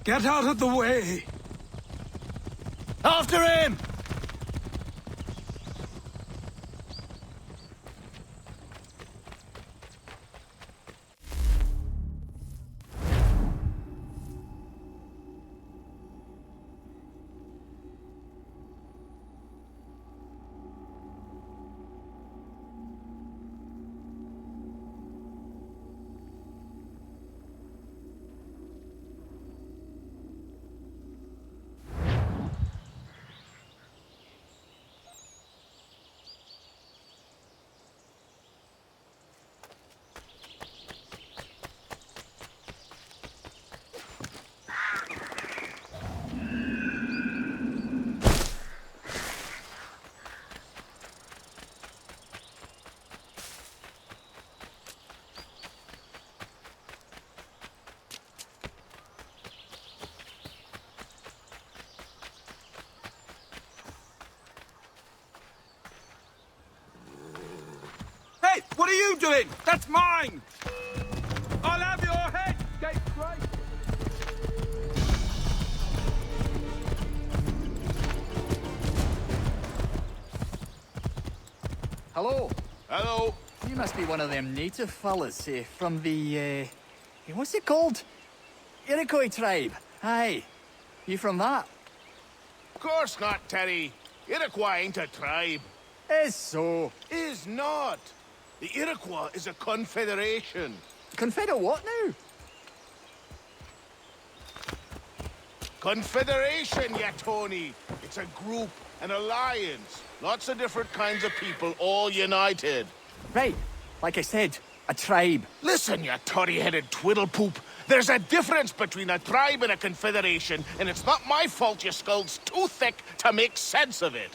Get out of the way! After him! Hey, what are you doing? That's mine! I'll have your head, scapegrace! Hello. Hello. You must be one of them native fellas, from the, what's it called? Iroquois tribe. Aye. You from that? Of course not, Terry. Iroquois ain't a tribe. Is so. Is not. The Iroquois is a confederation. Confederate what now? Confederation, ya Tony. It's a group, an alliance. Lots of different kinds of people, all united. Right. Like I said, a tribe. Listen, ya toddy-headed twiddlepoop. There's a difference between a tribe and a confederation, and it's not my fault your skull's too thick to make sense of it.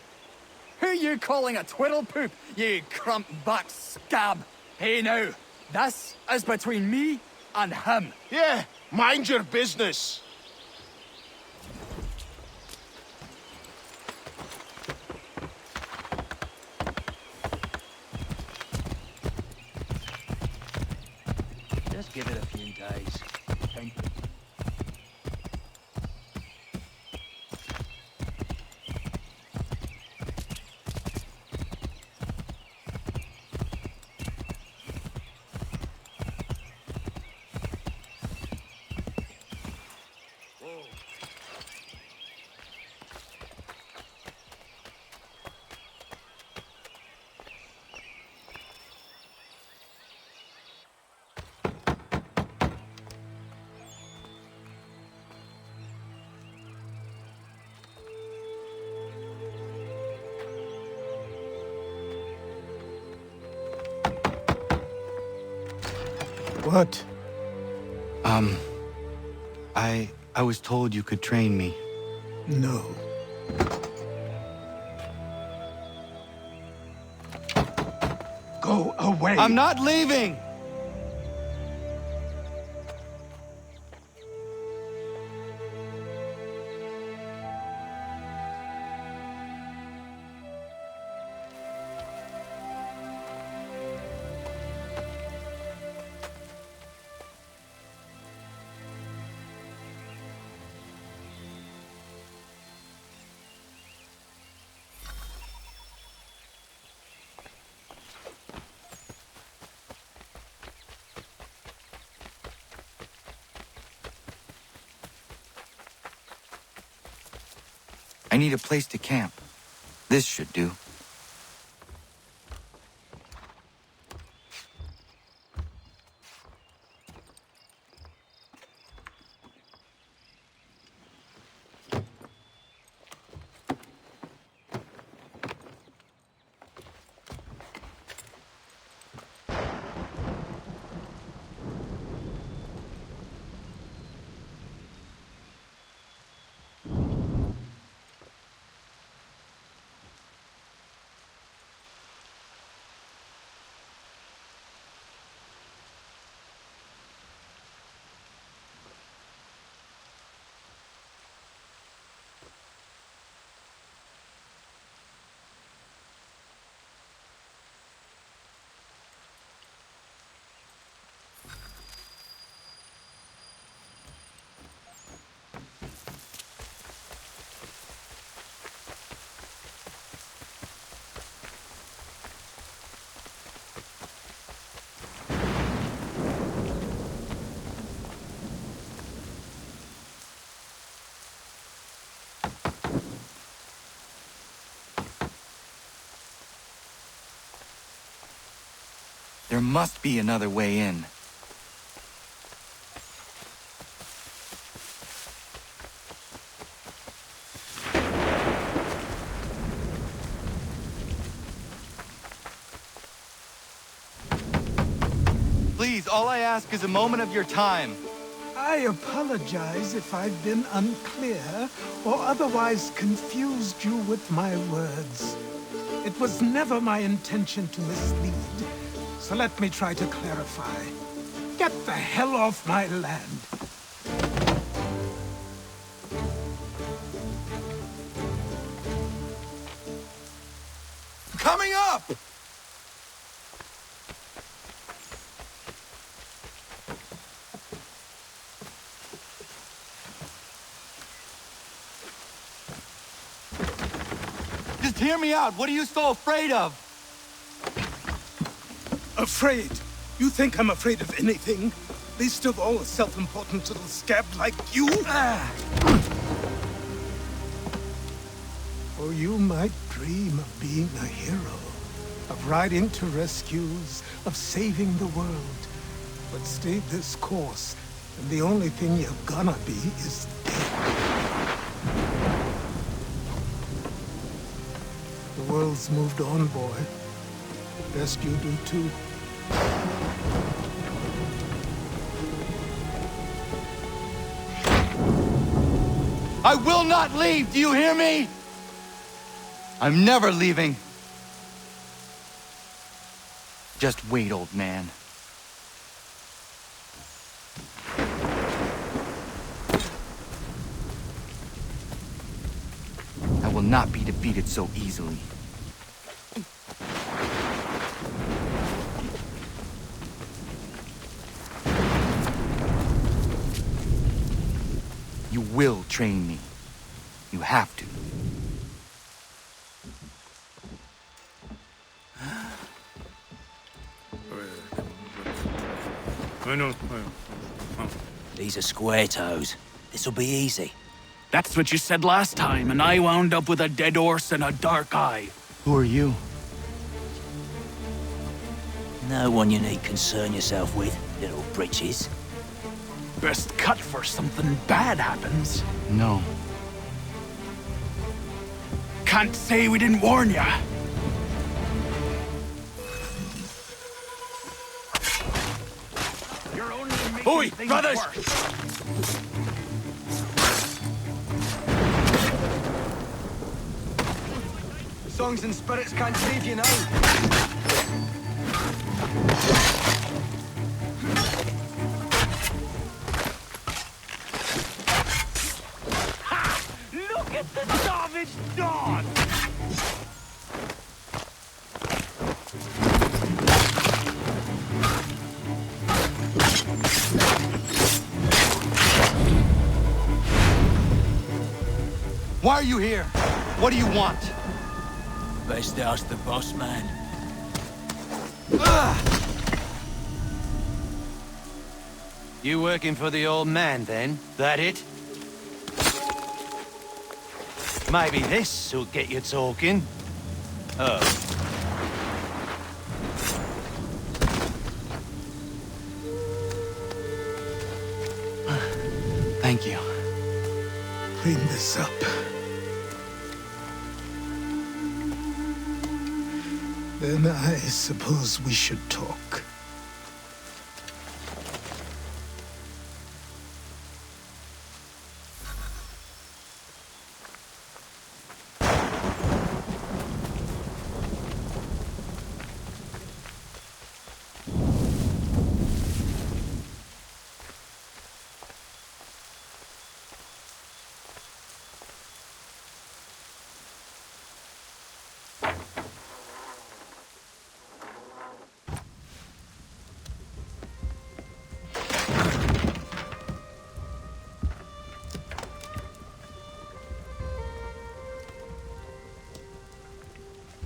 Who you calling a twiddlepoop, you crump-back scab? Hey now, this is between me and him. Yeah, mind your business. Just give it a few days. Thank you. What? I was told you could train me. No. Go away! I'm not leaving! I need a place to camp. This should do. There must be another way in. Please, all I ask is a moment of your time. I apologize if I've been unclear or otherwise confused you with my words. It was never my intention to mislead, so let me try to clarify. Get the hell off my land. Coming up! Just hear me out. What are you so afraid of? Afraid? You think I'm afraid of anything? Least of all a self-important little scab like you? Or you might dream of being a hero, of riding to rescues, of saving the world. But stay this course, and the only thing you're gonna be is dead. The world's moved on, boy. Best you do too. I will not leave, do you hear me? I'm never leaving. Just wait, old man. I will not be defeated so easily. You will train me. You have to. These are square toes. This'll be easy. That's what you said last time, and I wound up with a dead horse and a dark eye. Who are you? No one you need concern yourself with, little britches. Best cut for something bad happens. No. Can't say we didn't warn ya. You're only making Oi, things brothers! worse. Songs and spirits can't save you now. Look at the savage dog! Why are you here? What do you want? Best ask the boss man. You working for the old man, then? That it? Maybe this'll get you talking. Oh. Thank you. Clean this up. Then I suppose we should talk.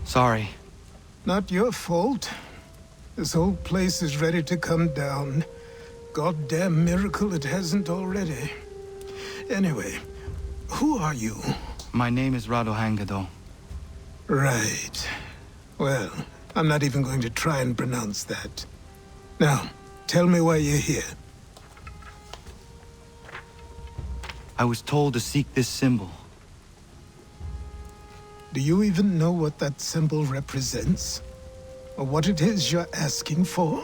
Sorry. Not your fault. This whole place is ready to come down. Goddamn miracle it hasn't already. Anyway, who are you? My name is Ratonhnhaké. Right. Well, I'm not even going to try and pronounce that. Now, tell me why you're here. I was told to seek this symbol. Do you even know what that symbol represents? Or what it is you're asking for?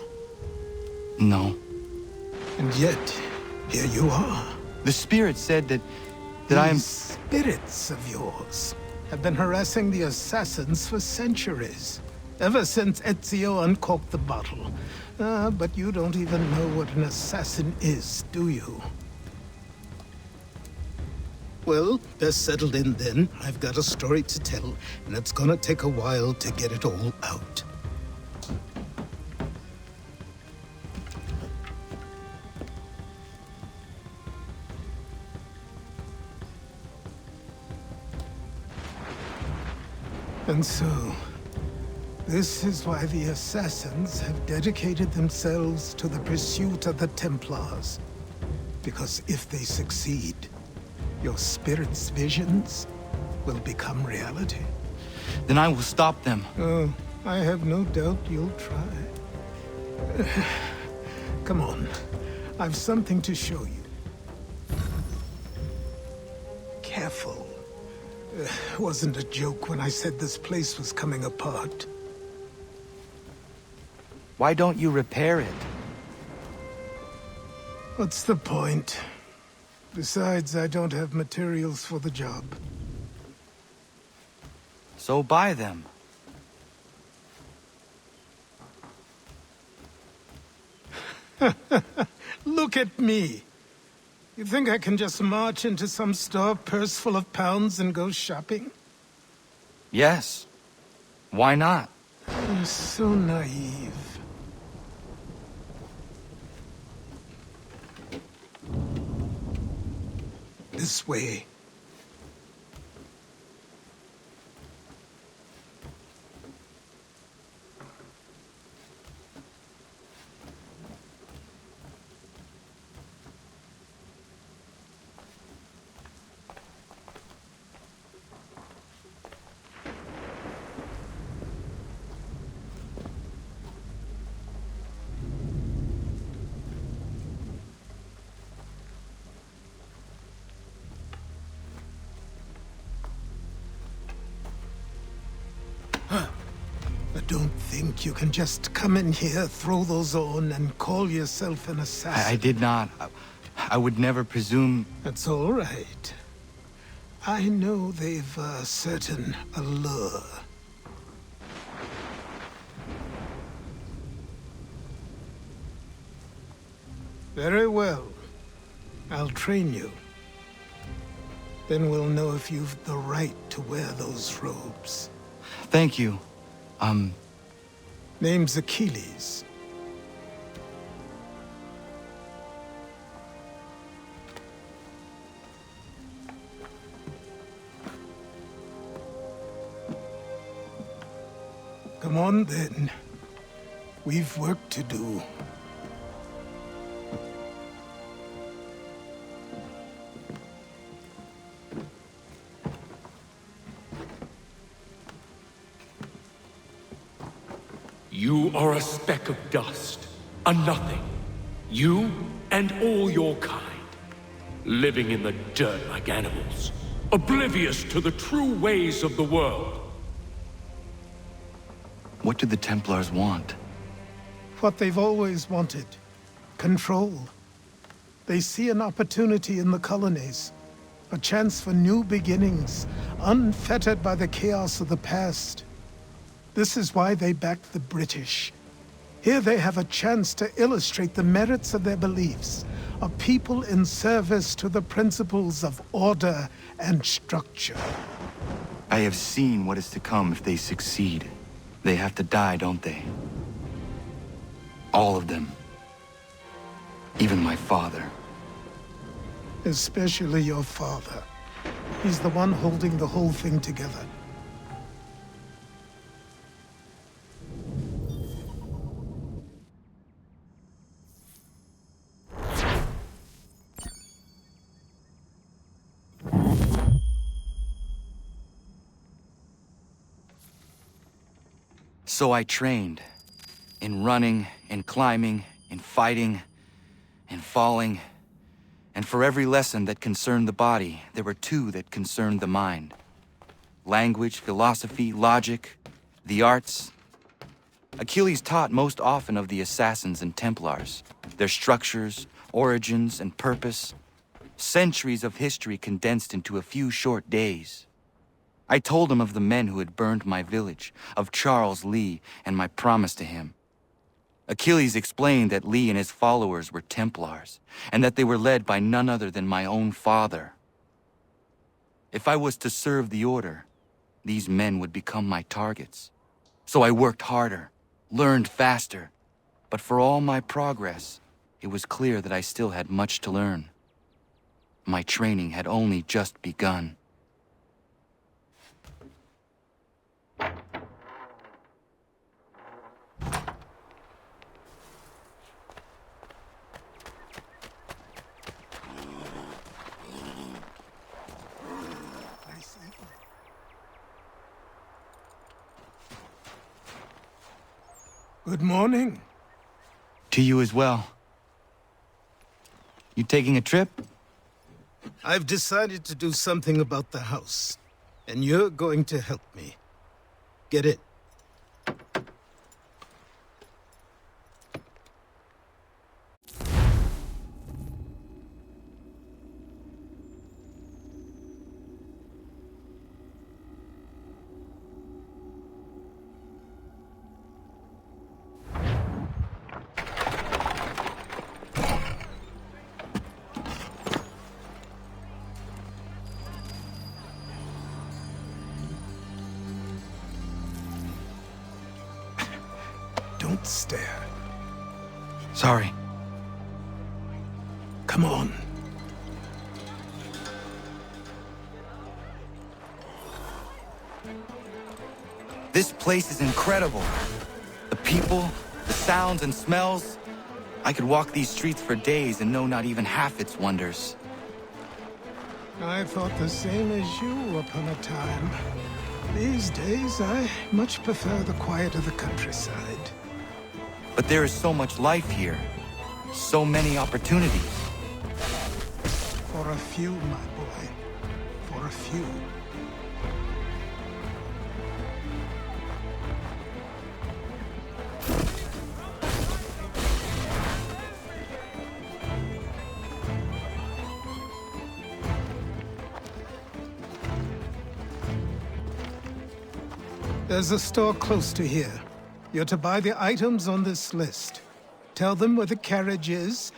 No. And yet, here you are. The spirit said that I am... These spirits of yours have been harassing the assassins for centuries. Ever since Ezio uncorked the bottle. But you don't even know what an assassin is, do you? Well, they're settled in then. I've got a story to tell, and it's gonna take a while to get it all out. And so, this is why the assassins have dedicated themselves to the pursuit of the Templars. Because if they succeed, your spirit's visions will become reality. Then I will stop them. Oh, I have no doubt you'll try. Come on, I've something to show you. Careful. Wasn't a joke when I said this place was coming apart. Why don't you repair it? What's the point? Besides, I don't have materials for the job. So buy them. Look at me. You think I can just march into some store, purse full of pounds, and go shopping? Yes. Why not? I'm so naive. This way. Don't think you can just come in here, throw those on, and call yourself an assassin. I did not. I would never presume... That's all right. I know they've a certain allure. Very well. I'll train you. Then we'll know if you've the right to wear those robes. Thank you. Name's Achilles. Come on, then. We've work to do. You are a speck of dust, a nothing. You and all your kind, living in the dirt like animals, oblivious to the true ways of the world. What do the Templars want? What they've always wanted. Control. They see an opportunity in the colonies. A chance for new beginnings, unfettered by the chaos of the past. This is why they backed the British. Here they have a chance to illustrate the merits of their beliefs. A people in service to the principles of order and structure. I have seen what is to come if they succeed. They have to die, don't they? All of them. Even my father. Especially your father. He's the one holding the whole thing together. So I trained. In running, in climbing, in fighting, in falling. And for every lesson that concerned the body, there were two that concerned the mind. Language, philosophy, logic, the arts. Achilles taught most often of the assassins and Templars, their structures, origins, and purpose. Centuries of history condensed into a few short days. I told him of the men who had burned my village, of Charles Lee, and my promise to him. Achilles explained that Lee and his followers were Templars, and that they were led by none other than my own father. If I was to serve the Order, these men would become my targets. So I worked harder, learned faster, but for all my progress, it was clear that I still had much to learn. My training had only just begun. Good morning. To you as well. You taking a trip? I've decided to do something about the house, and you're going to help me. Get it? Don't stare. Sorry. Come on. This place is incredible. The people, the sounds and smells. I could walk these streets for days and know not even half its wonders. I thought the same as you upon a time. These days, I much prefer the quiet of the countryside. But there is so much life here. So many opportunities. For a few, my boy. For a few. There's a store close to here. You're to buy the items on this list. Tell them where the carriage is,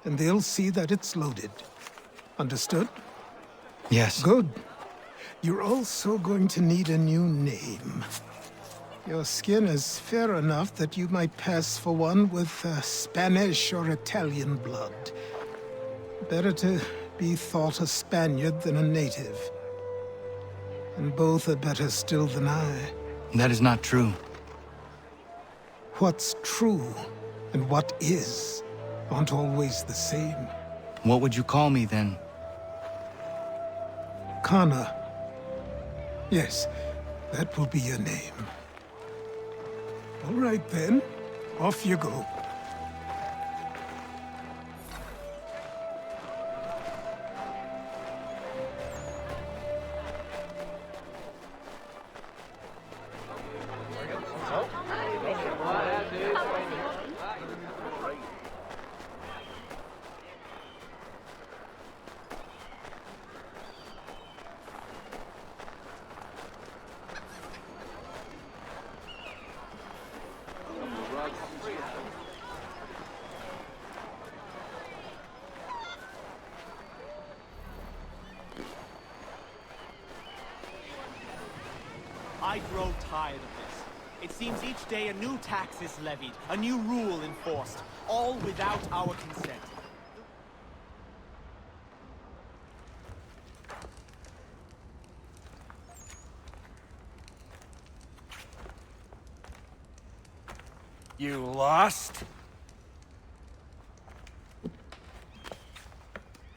and they'll see that it's loaded. Understood? Yes. Good. You're also going to need a new name. Your skin is fair enough that you might pass for one with Spanish or Italian blood. Better to be thought a Spaniard than a native. And both are better still than I. That is not true. What's true and what is aren't always the same. What would you call me then? Connor. Yes, that will be your name. All right then, off you go. I grow tired of this. It seems each day a new tax is levied, a new rule enforced, all without our consent. You lost?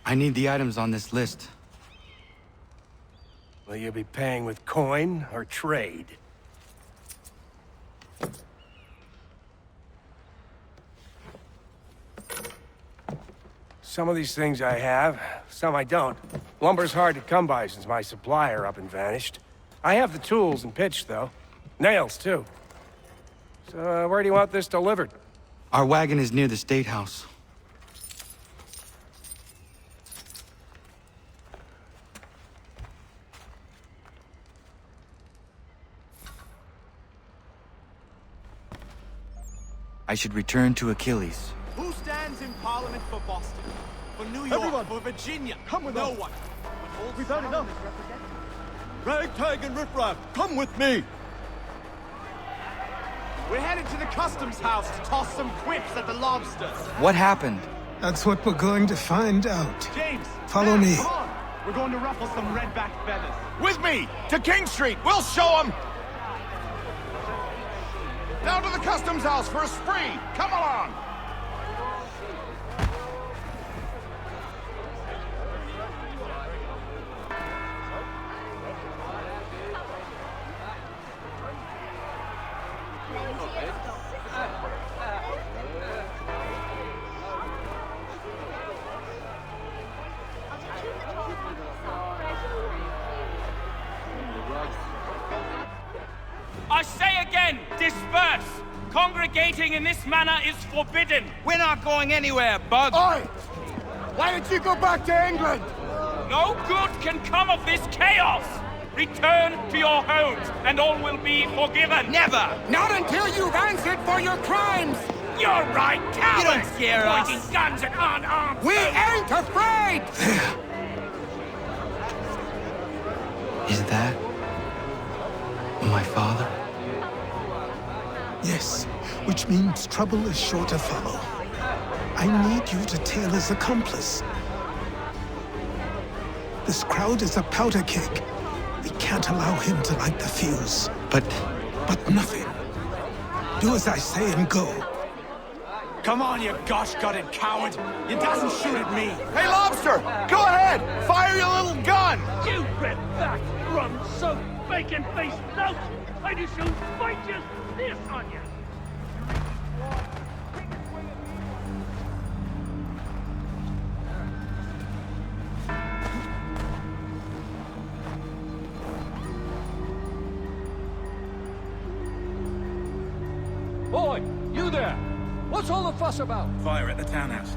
I need the items on this list. Will you be paying with coin or trade? Some of these things I have, some I don't. Lumber's hard to come by since my supplier up and vanished. I have the tools and pitch, though. Nails, too. So, where do you want this delivered? Our wagon is near the State House. I should return to Achilles. Who stands in Parliament for Boston? For New York? Everyone, for Virginia? come with no us. one. We've had enough. Ragtag and riffraff, come with me! We're headed to the customs house to toss some quips at the lobsters. What happened? That's what we're going to find out. James! Follow Matt, me. Come on. We're going to ruffle some red-backed feathers. With me! To King Street! We'll show 'em! Down to the customs house for a spree! Come along! I say again, disperse! Congregating in this manner is forbidden! We're not going anywhere, Bug! Oi! Why don't you go back to England? No good can come of this chaos! Return to your homes, and all will be forgiven! Never! Not until you've answered for your crimes! You're right, cowards! You don't scare us. Pointing guns at unarmed We ain't afraid! Is that my father? Yes, which means trouble is sure to follow. I need you to tail his accomplice. This crowd is a powder keg. We can't allow him to light the fuse. But nothing. Do as I say and go. Come on, you gosh-gutted coward! You doesn't shoot at me! Hey, Lobster! Go ahead! Fire your little gun! You red-backed, rum-soaked, bacon-faced lout! I do soon fight just this on you! Boy, you there! What's all the fuss about? Fire at the townhouse.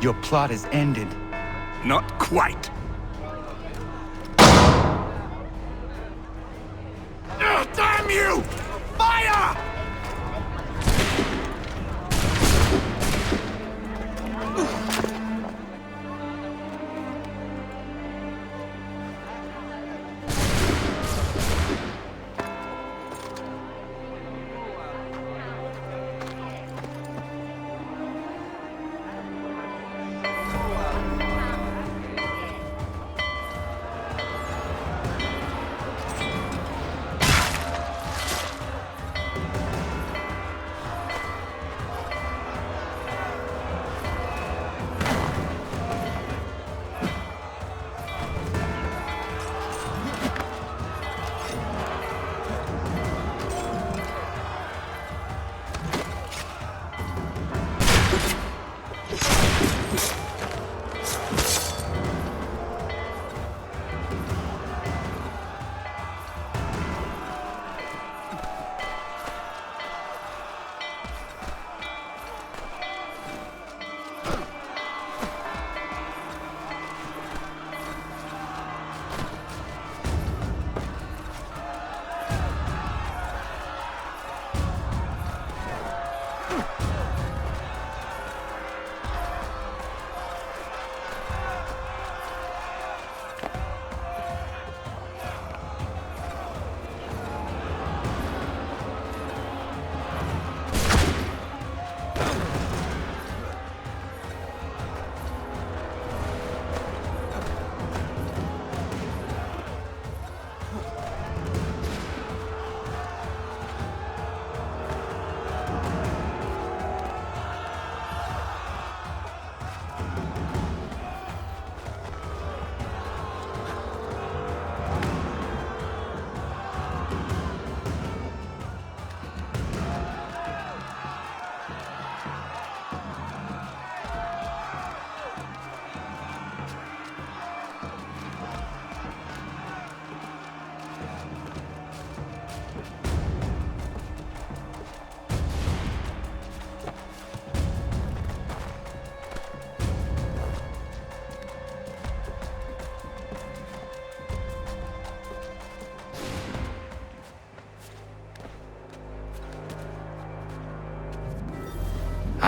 Your plot is ended. Not quite. Damn you! Fire!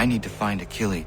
I need to find Achilles.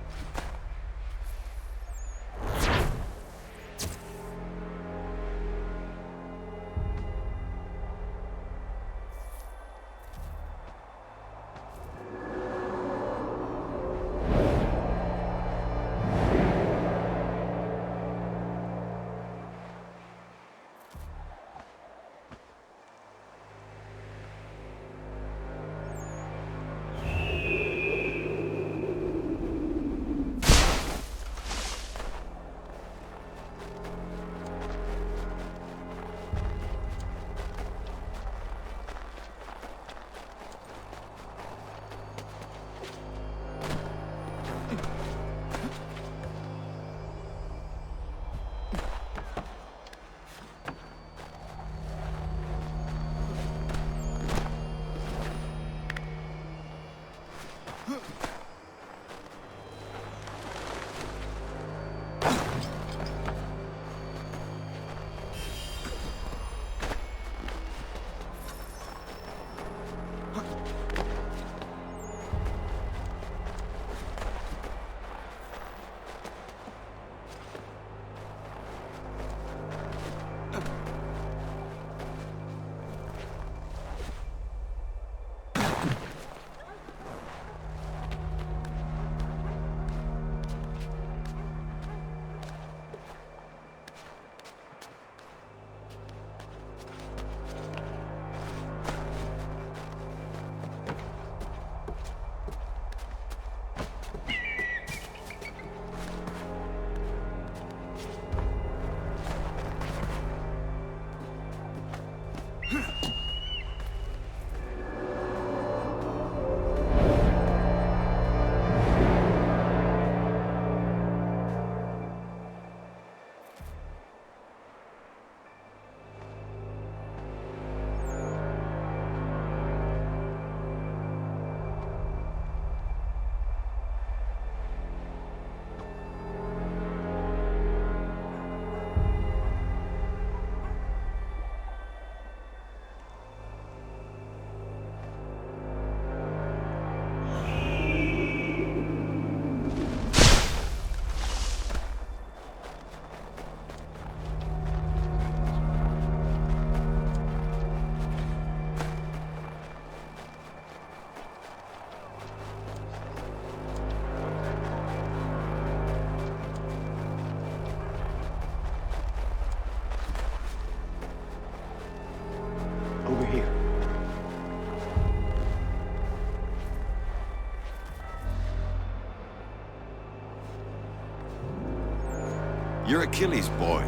You're Achilles' boy.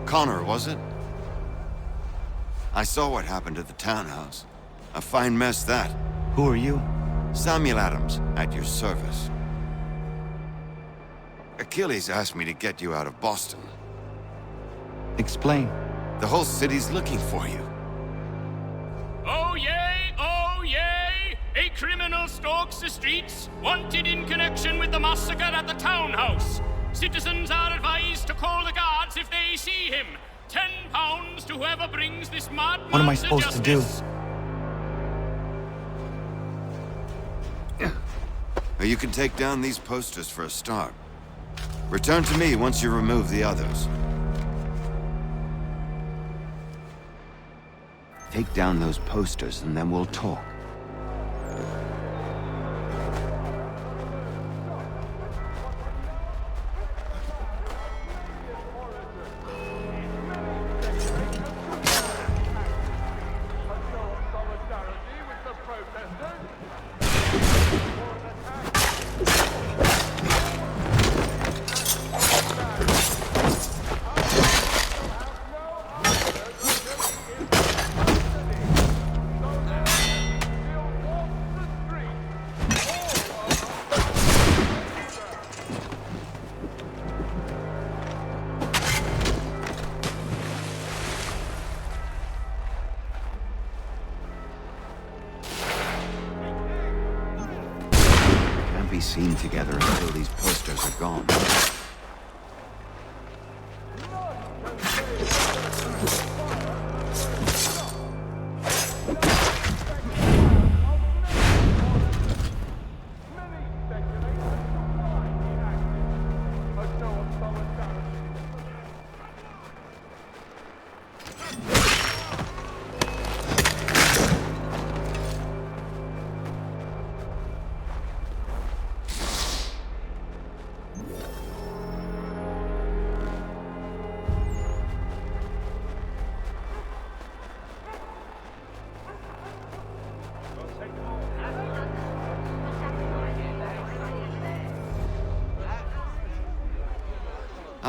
Connor, was it? I saw what happened at the townhouse. A fine mess, that. Who are you? Samuel Adams, at your service. Achilles asked me to get you out of Boston. Explain. The whole city's looking for you. Oh yay, oh yay! A criminal stalks the streets, wanted in connection with the massacre at the townhouse. Citizens are advised to call the guards if they see him. £10 to whoever brings this madman. What am I supposed to do? You can take down these posters for a start. Return to me once you remove the others. Take down those posters and then we'll talk. Seen together until these posters are gone.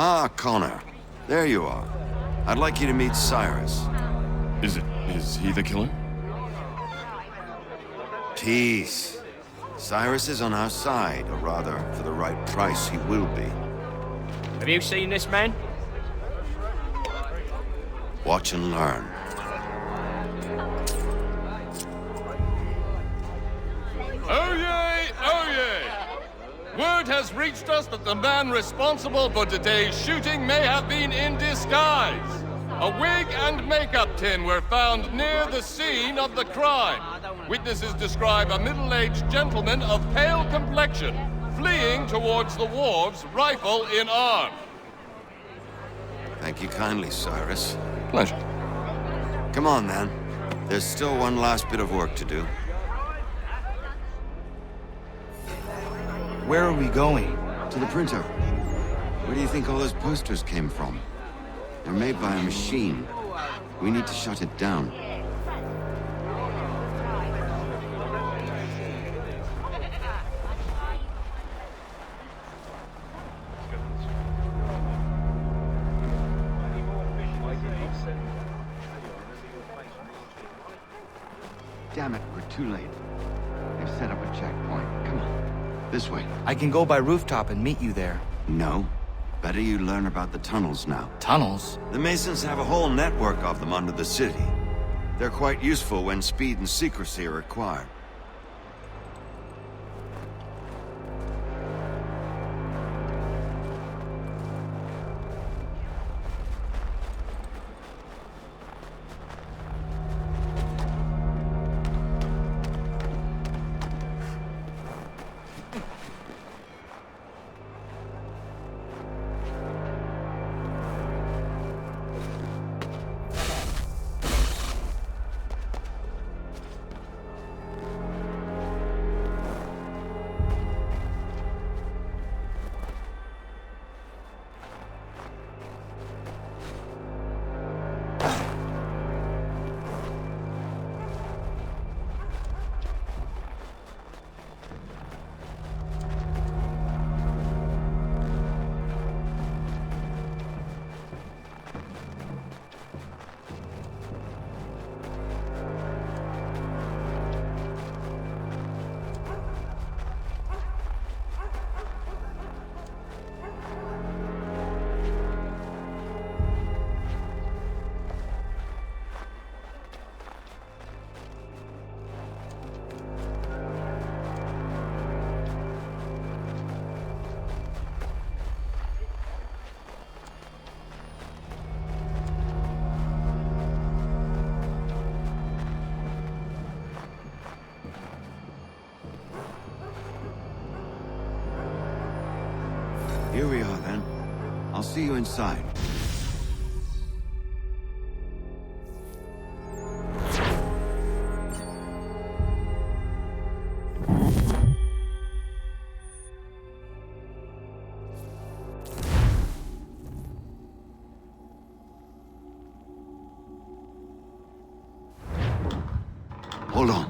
Ah, Connor. There you are. I'd like you to meet Cyrus. Is he the killer? Peace. Cyrus is on our side, or rather, for the right price, he will be. Have you seen this man? Watch and learn. Oh yay! Oh yay! Word has reached us that the man responsible for today's shooting may have been in disguise. A wig and makeup tin were found near the scene of the crime. Witnesses describe a middle-aged gentleman of pale complexion fleeing towards the wharves, rifle in arm. Thank you kindly, Cyrus. Pleasure. Come on, then. There's still one last bit of work to do. Where are we going? To the printer. Where do you think all those posters came from? They're made by a machine. We need to shut it down. Damn it, we're too late. They've set up a checkpoint. Come on. This way. I can go by rooftop and meet you there. No. Better you learn about the tunnels now. Tunnels? The Masons have a whole network of them under the city. They're quite useful when speed and secrecy are required. Here we are, then. I'll see you inside. Hold on.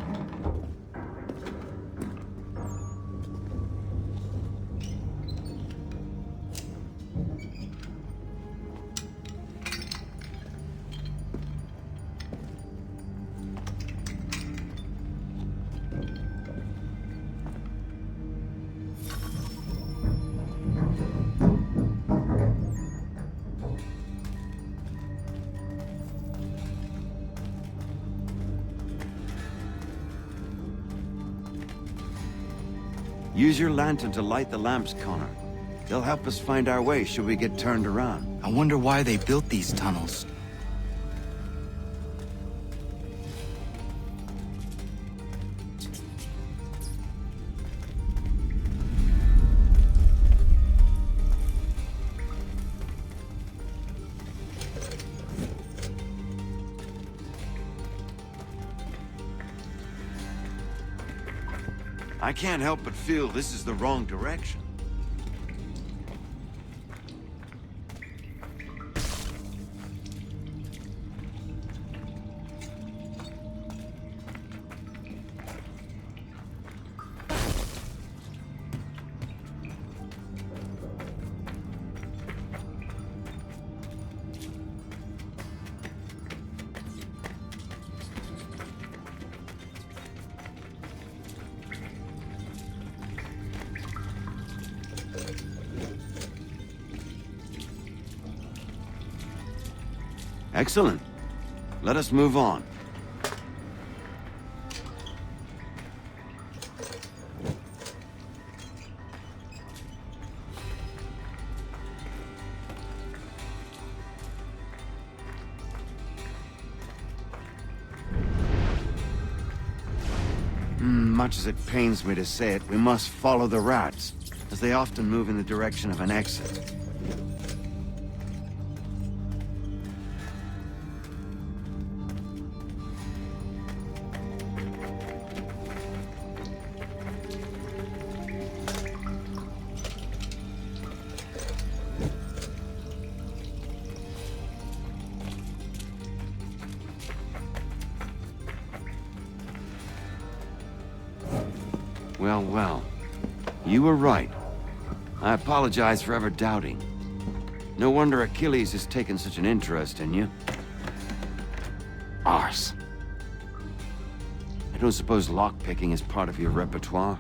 Use your lantern to light the lamps, Connor. They'll help us find our way should we get turned around. I wonder why they built these tunnels. I can't help but feel this is the wrong direction. Excellent. Let us move on. Much as it pains me to say it, we must follow the rats, as they often move in the direction of an exit. Well, well. You were right. I apologize for ever doubting. No wonder Achilles has taken such an interest in you. Arse. I don't suppose lockpicking is part of your repertoire?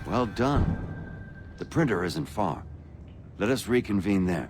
Well done. The printer isn't far. Let us reconvene there.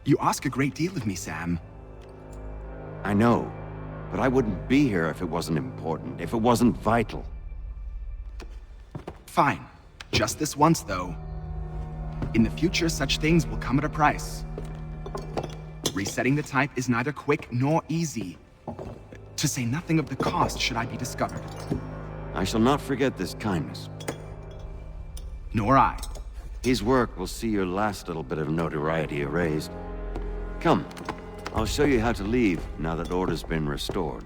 You ask a great deal of me, Sam. I know, but I wouldn't be here if it wasn't important, if it wasn't vital. Fine. Just this once, though. In the future, such things will come at a price. Resetting the type is neither quick nor easy. To say nothing of the cost should I be discovered. I shall not forget this kindness. Nor I. His work will see your last little bit of notoriety erased. Come, I'll show you how to leave now that order's been restored.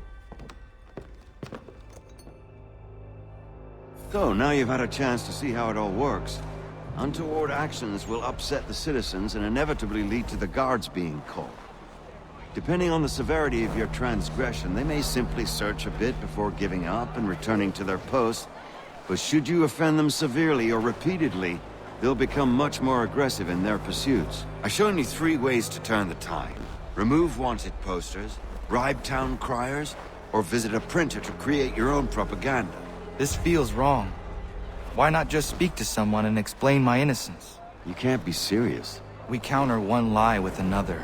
So, now you've had a chance to see how it all works. Untoward actions will upset the citizens and inevitably lead to the guards being called. Depending on the severity of your transgression, they may simply search a bit before giving up and returning to their posts. But should you offend them severely or repeatedly, they'll become much more aggressive in their pursuits. I've shown you 3 ways to turn the tide. Remove wanted posters, bribe town criers, or visit a printer to create your own propaganda. This feels wrong. Why not just speak to someone and explain my innocence? You can't be serious. We counter one lie with another.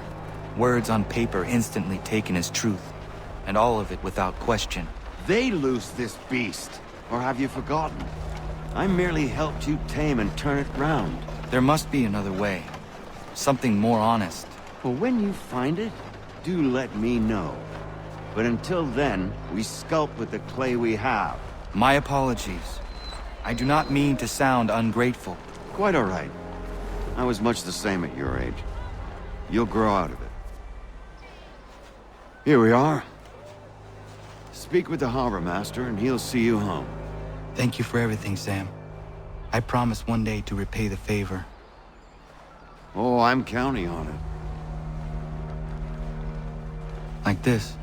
Words on paper instantly taken as truth. And all of it without question. They loose this beast. Or have you forgotten? I merely helped you tame and turn it round. There must be another way. Something more honest. Well, when you find it, do let me know. But until then, we sculpt with the clay we have. My apologies. I do not mean to sound ungrateful. Quite all right. I was much the same at your age. You'll grow out of it. Here we are. Speak with the harbor master and he'll see you home. Thank you for everything, Sam. I promise one day to repay the favor. Oh, I'm counting on it. Like this.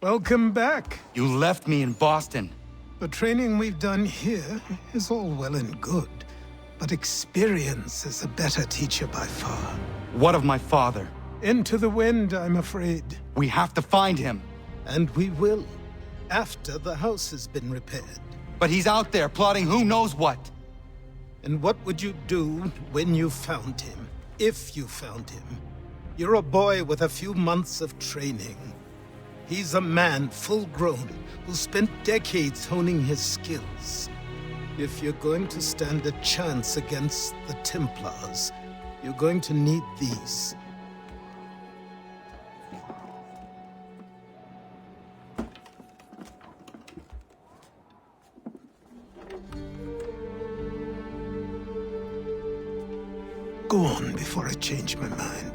Welcome back. You left me in Boston. The training we've done here is all well and good, but experience is a better teacher by far. What of my father? Into the wind, I'm afraid. We have to find him. And we will, after the house has been repaired. But he's out there plotting who knows what. And what would you do when you found him? If you found him? You're a boy with a few months of training. He's a man, full-grown, who spent decades honing his skills. If you're going to stand a chance against the Templars, you're going to need these. Go on before I change my mind.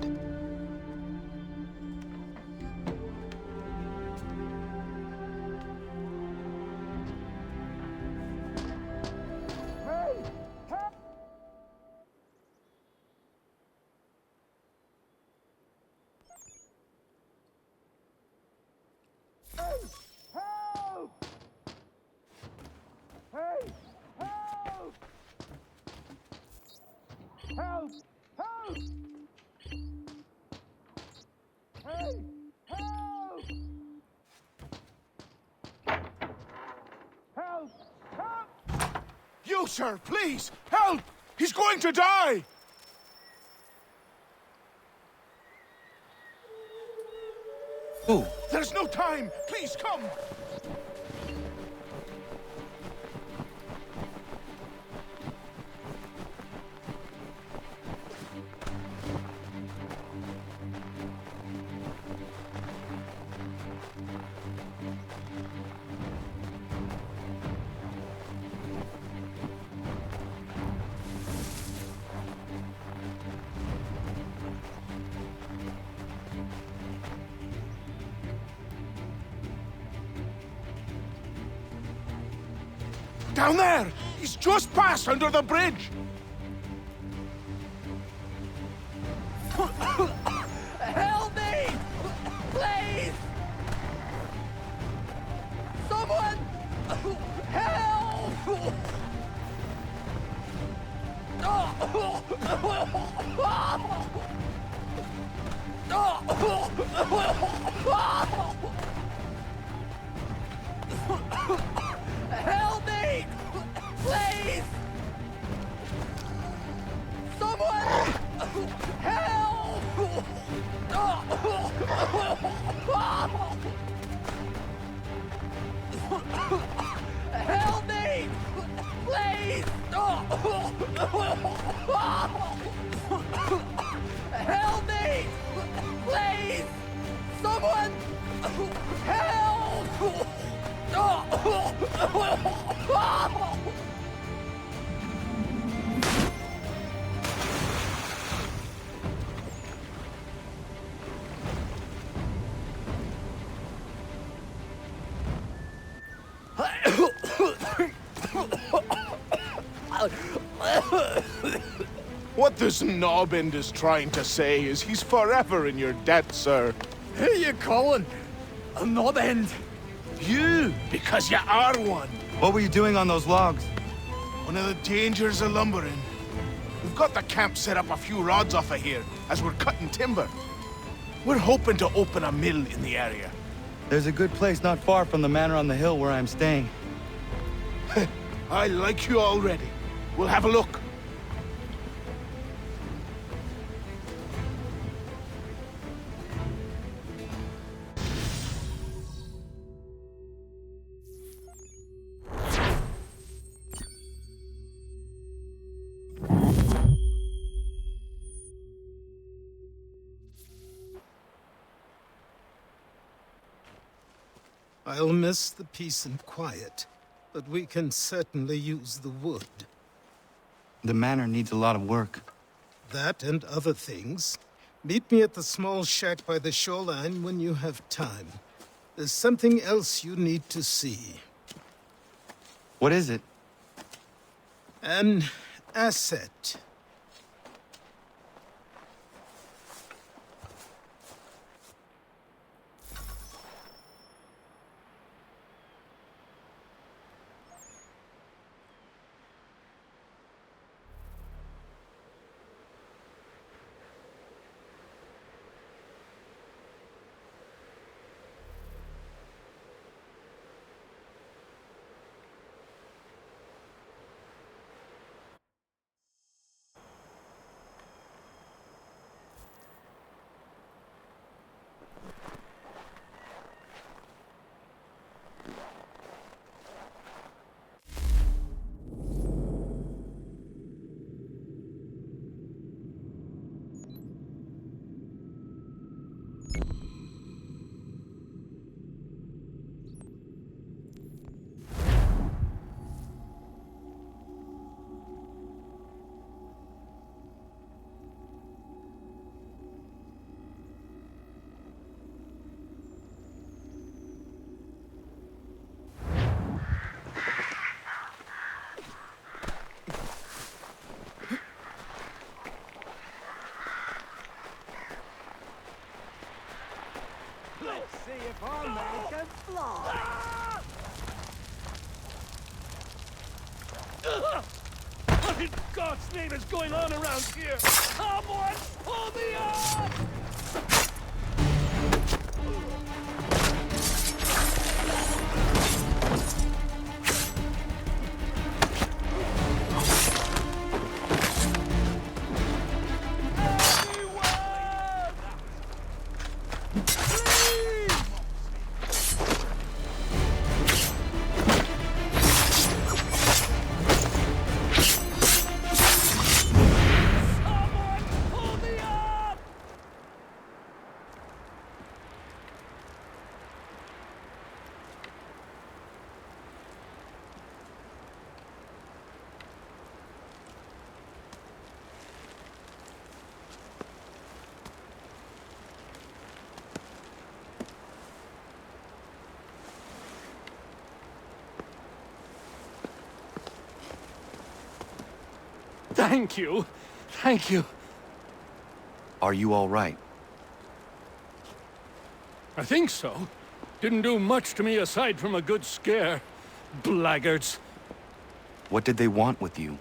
You, sir, please, help! He's going to die! Who? The There's no time! Please, come! Down there! He's just passed under the bridge! Help me! Please! Someone! Help! Help me! Please! Someone! Help! Help me! Please! Help me! Please! Someone! Help! What this knobbend is trying to say is he's forever in your debt, sir. Who are you calling? A knob-end? You, because you are one. What were you doing on those logs? One of the dangers of lumbering. We've got the camp set up a few rods off of here, as we're cutting timber. We're hoping to open a mill in the area. There's a good place not far from the manor on the hill where I'm staying. I like you already. We'll have a look. I'll miss the peace and quiet, but we can certainly use the wood. The manor needs a lot of work. That and other things. Meet me at the small shack by the shoreline when you have time. There's something else you need to see. What is it? An asset. Let's see if our man can fly. What in God's name is going on around here? Someone pull me up! Thank you. Thank you. Are you all right? I think so. Didn't do much to me aside from a good scare. Blackguards. What did they want with you?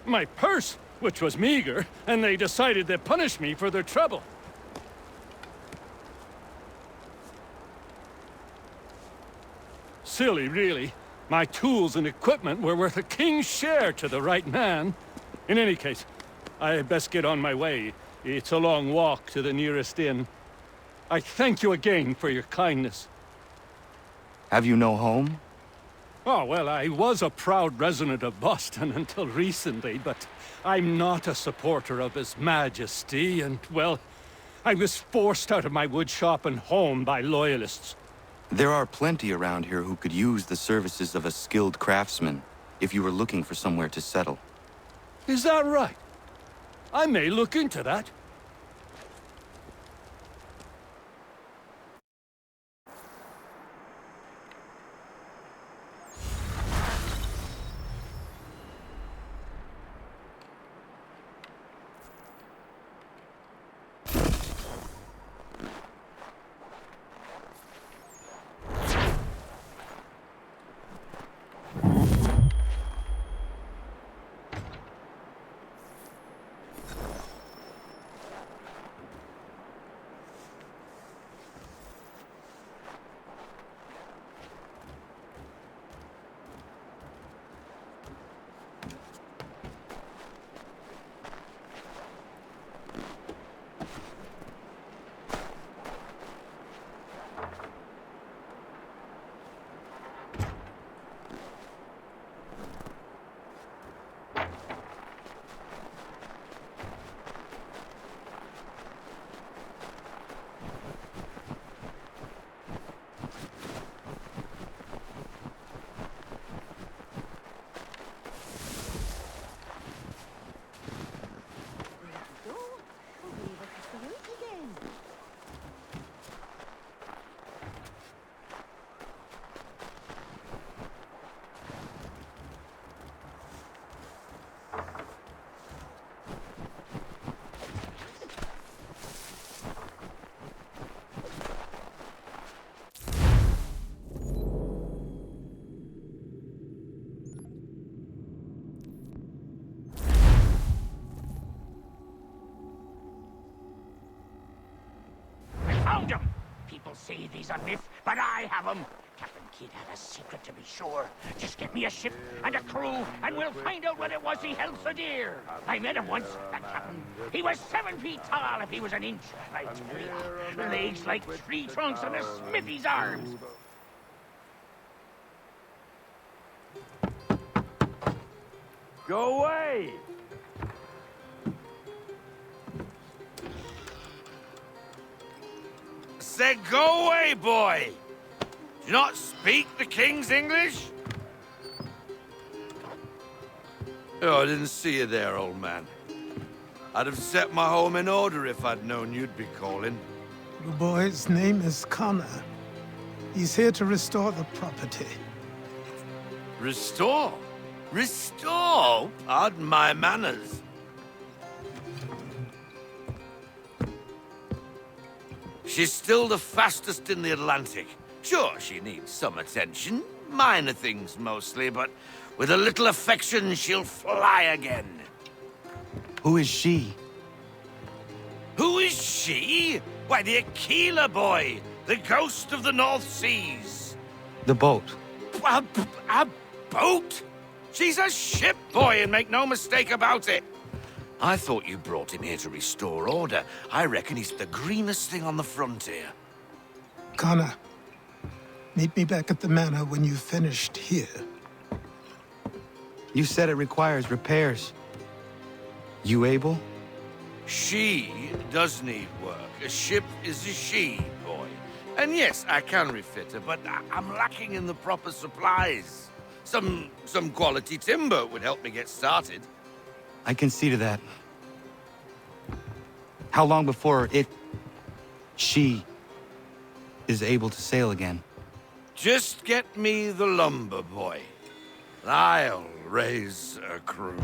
My purse, which was meager, and they decided to punish me for their trouble. Silly, really. My tools and equipment were worth a king's share to the right man. In any case, I best get on my way. It's a long walk to the nearest inn. I thank you again for your kindness. Have you no home? Oh, well, I was a proud resident of Boston until recently, but I'm not a supporter of His Majesty, and, well, I was forced out of my woodshop and home by loyalists. There are plenty around here who could use the services of a skilled craftsman, if you were looking for somewhere to settle. Is that right? I may look into that. Found him! People say he's a myth, but I have him. Captain Kidd had a secret, to be sure. Just get me a ship and a crew, and we'll find out what it was he held so dear. I met him once, that captain. He was 7 feet tall if he was an inch, I tell ya. Legs like tree trunks and a smithy's arms. Go away! Said go away, boy! Do you not speak the King's English? Oh, I didn't see you there, old man. I'd have set my home in order if I'd known you'd be calling. The boy's name is Connor. He's here to restore the property. Restore? Restore? Pardon my manners. She's still the fastest in the Atlantic. Sure, she needs some attention. Minor things mostly, but with a little affection, she'll fly again. Who is she? Who is she? Why, the Aquila boy, the ghost of the North Seas. The boat. A boat? She's a ship, boy, and make no mistake about it. I thought you brought him here to restore order. I reckon he's the greenest thing on the frontier. Connor, meet me back at the manor when you've finished here. You said it requires repairs. You able? She does need work. A ship is a she, boy. And yes, I can refit her, but I'm lacking in the proper supplies. Some quality timber would help me get started. I can see to that. How long before she is able to sail again? Just get me the lumber, boy. I'll raise a crew.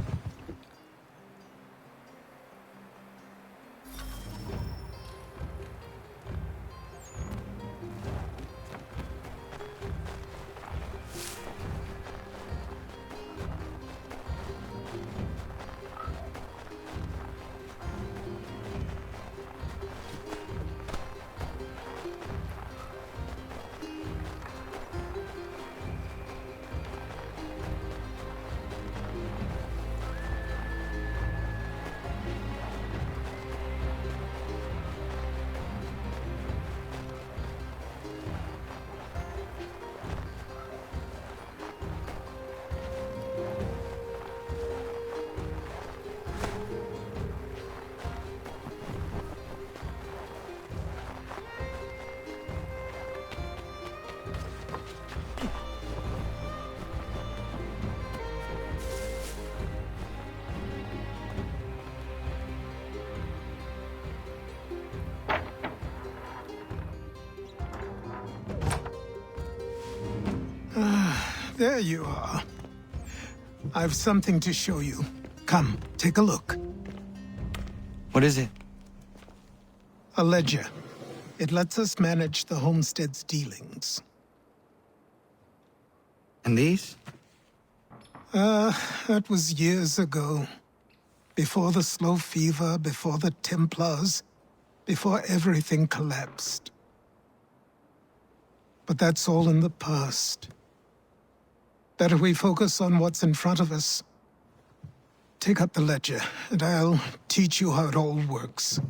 There you are. I've something to show you. Come, take a look. What is it? A ledger. It lets us manage the homestead's dealings. And these? That was years ago. Before the slow fever, before the Templars, before everything collapsed. But that's all in the past. Better we focus on what's in front of us. Take up the ledger, and I'll teach you how it all works.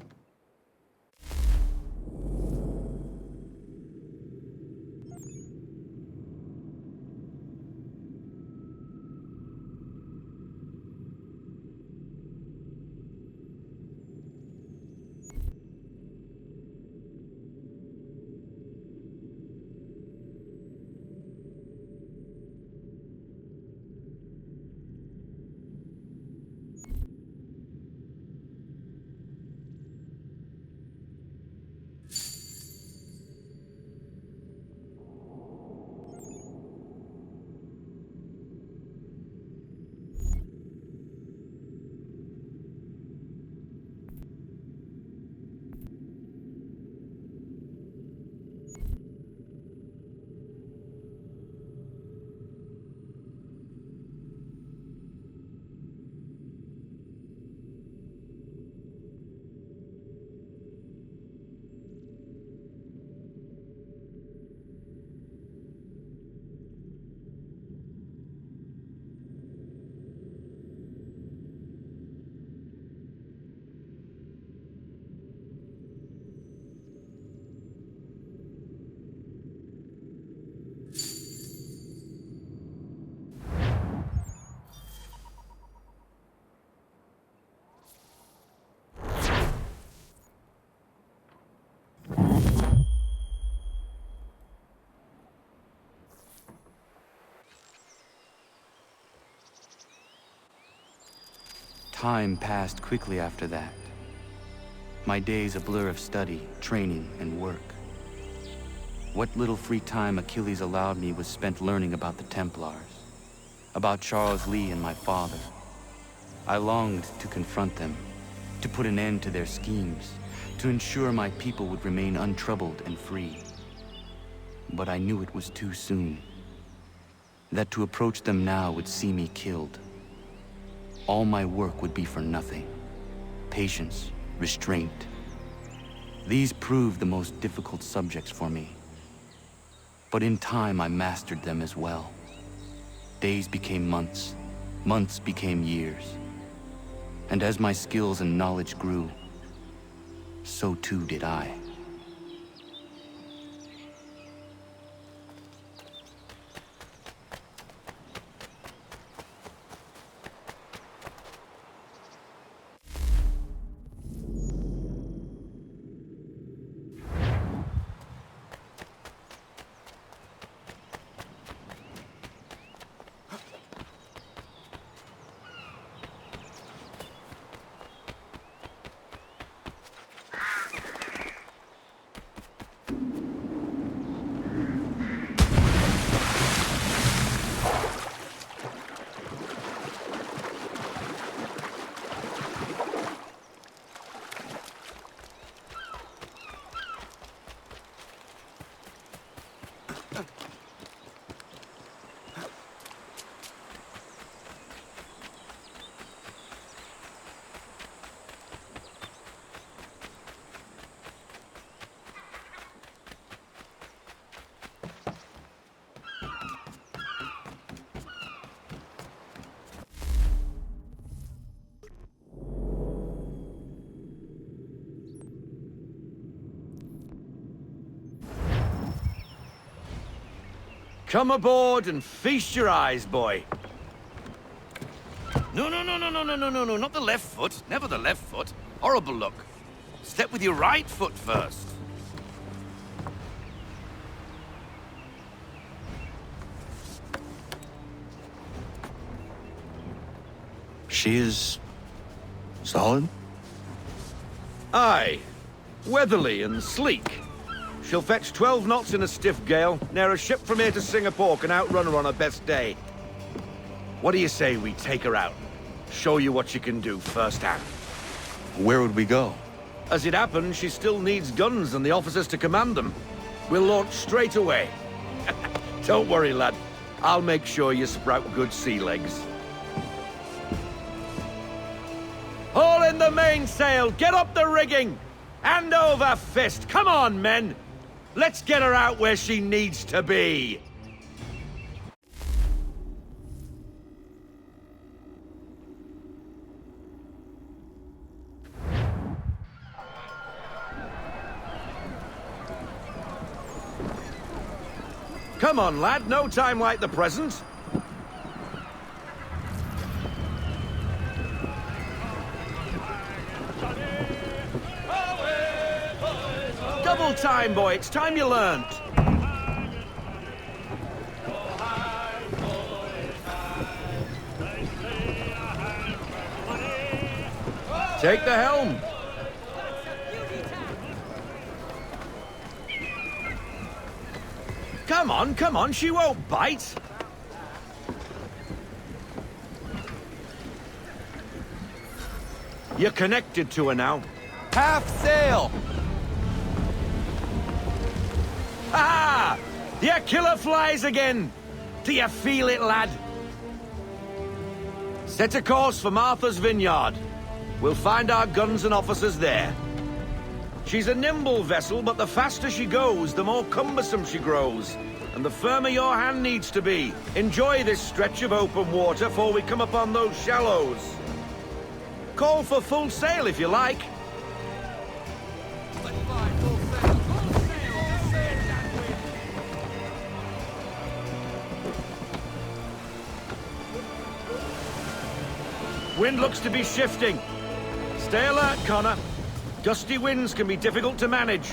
Time passed quickly after that. My days a blur of study, training, and work. What little free time Achilles allowed me was spent learning about the Templars, about Charles Lee and my father. I longed to confront them, to put an end to their schemes, to ensure my people would remain untroubled and free. But I knew it was too soon, that to approach them now would see me killed. All my work would be for nothing. Patience, restraint. These proved the most difficult subjects for me. But in time, I mastered them as well. Days became months, months became years. And as my skills and knowledge grew, so too did I. Come aboard and feast your eyes, boy. No, not the left foot. Never the left foot. Horrible look. Step with your right foot first. She is... solid? Aye. Weatherly and sleek. She'll fetch 12 knots in a stiff gale, near a ship from here to Singapore can outrun her on her best day. What do you say we take her out? Show you what she can do firsthand. Where would we go? As it happens, she still needs guns and the officers to command them. We'll launch straight away. Don't worry, lad. I'll make sure you sprout good sea legs. Haul in the mainsail! Get up the rigging! Hand over fist! Come on, men! Let's get her out where she needs to be! Come on, lad. No time like the present. Double time, boy. It's time you learned. Take the helm. Come on, she won't bite. You're connected to her now. Half sail! Ha! Your killer flies again! Do you feel it, lad? Set a course for Martha's Vineyard. We'll find our guns and officers there. She's a nimble vessel, but the faster she goes, the more cumbersome she grows. And the firmer your hand needs to be. Enjoy this stretch of open water before we come upon those shallows. Call for full sail if you like. Wind looks to be shifting. Stay alert, Connor. Gusty winds can be difficult to manage.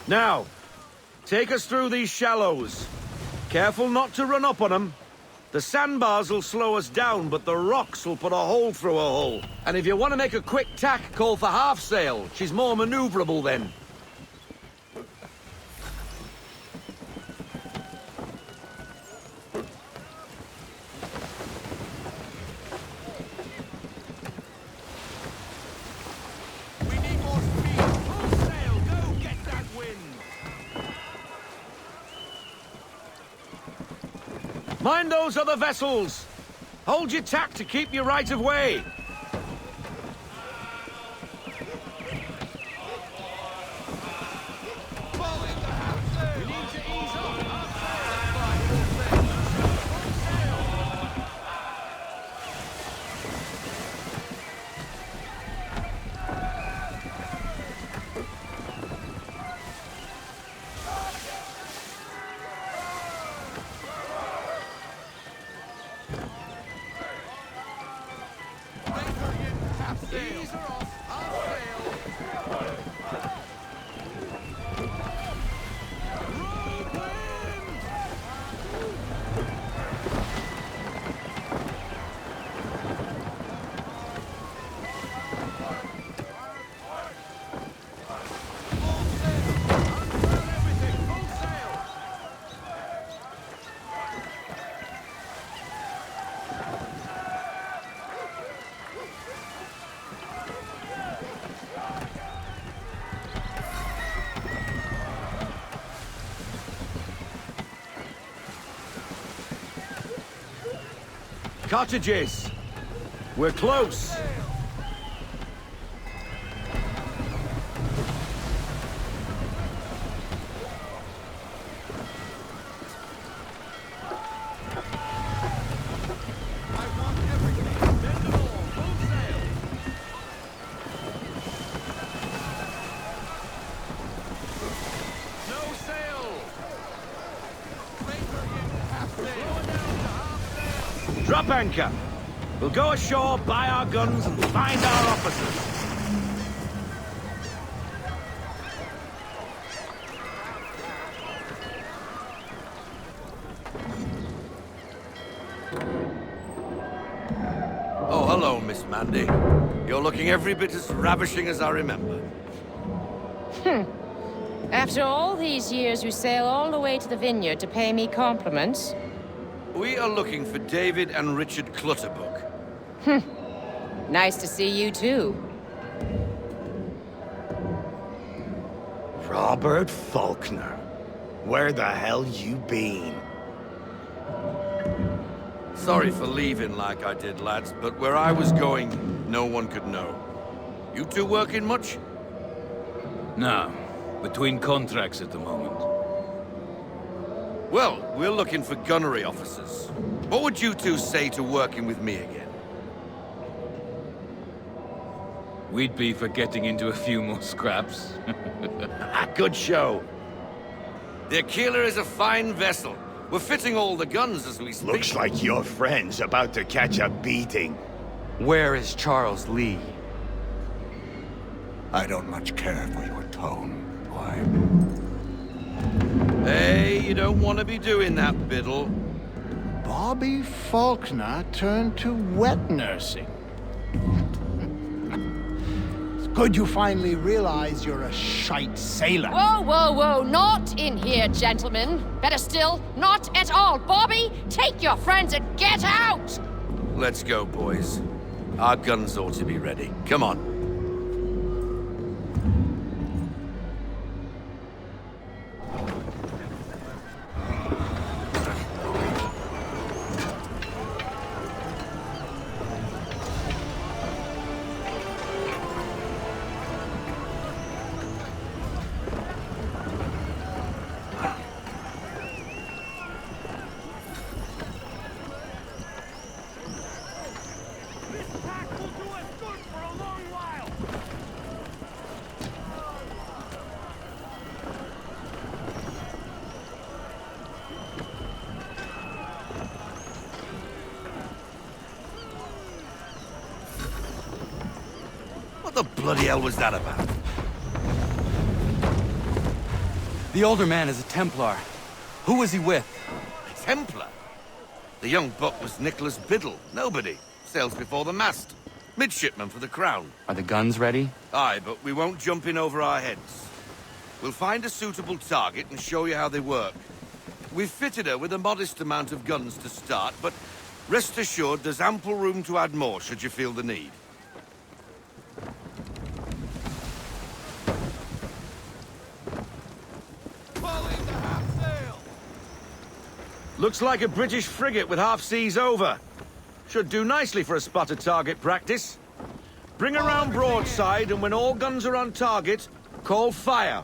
Now, take us through these shallows. Careful not to run up on them. The sandbars will slow us down, but the rocks will put a hole through her hull. And if you want to make a quick tack, call for half sail. She's more maneuverable then. Mind those other vessels! Hold your tack to keep your right of way! Cottages! We're close! Drop anchor. We'll go ashore, buy our guns, and find our officers. Oh, hello, Miss Mandy. You're looking every bit as ravishing as I remember. After all these years, you sail all the way to the vineyard to pay me compliments? We are looking for David and Richard Clutterbuck. Nice to see you, too. Robert Faulkner. Where the hell you been? Sorry for leaving like I did, lads, but where I was going, no one could know. You two working much? No. Between contracts at the moment. Well, we're looking for gunnery officers. What would you two say to working with me again? We'd be for getting into a few more scraps. Good show. The Aquila is a fine vessel. We're fitting all the guns as we speak. Looks like your friend's about to catch a beating. Where is Charles Lee? I don't much care for your tone, boy. Hey, you don't want to be doing that, Biddle. Bobby Faulkner turned to wet nursing. It's good you finally realize you're a shite sailor. Whoa, whoa, whoa, not in here, gentlemen. Better still, not at all. Bobby, take your friends and get out! Let's go, boys. Our guns ought to be ready. Come on. What the bloody hell was that about? The older man is a Templar. Who was he with? A Templar? The young buck was Nicholas Biddle. Nobody. Sails before the mast. Midshipman for the Crown. Are the guns ready? Aye, but we won't jump in over our heads. We'll find a suitable target and show you how they work. We've fitted her with a modest amount of guns to start, but rest assured there's ample room to add more should you feel the need. Looks like a British frigate with half seas over. Should do nicely for a spotted target practice. Bring her round broadside, and when all guns are on target, call fire.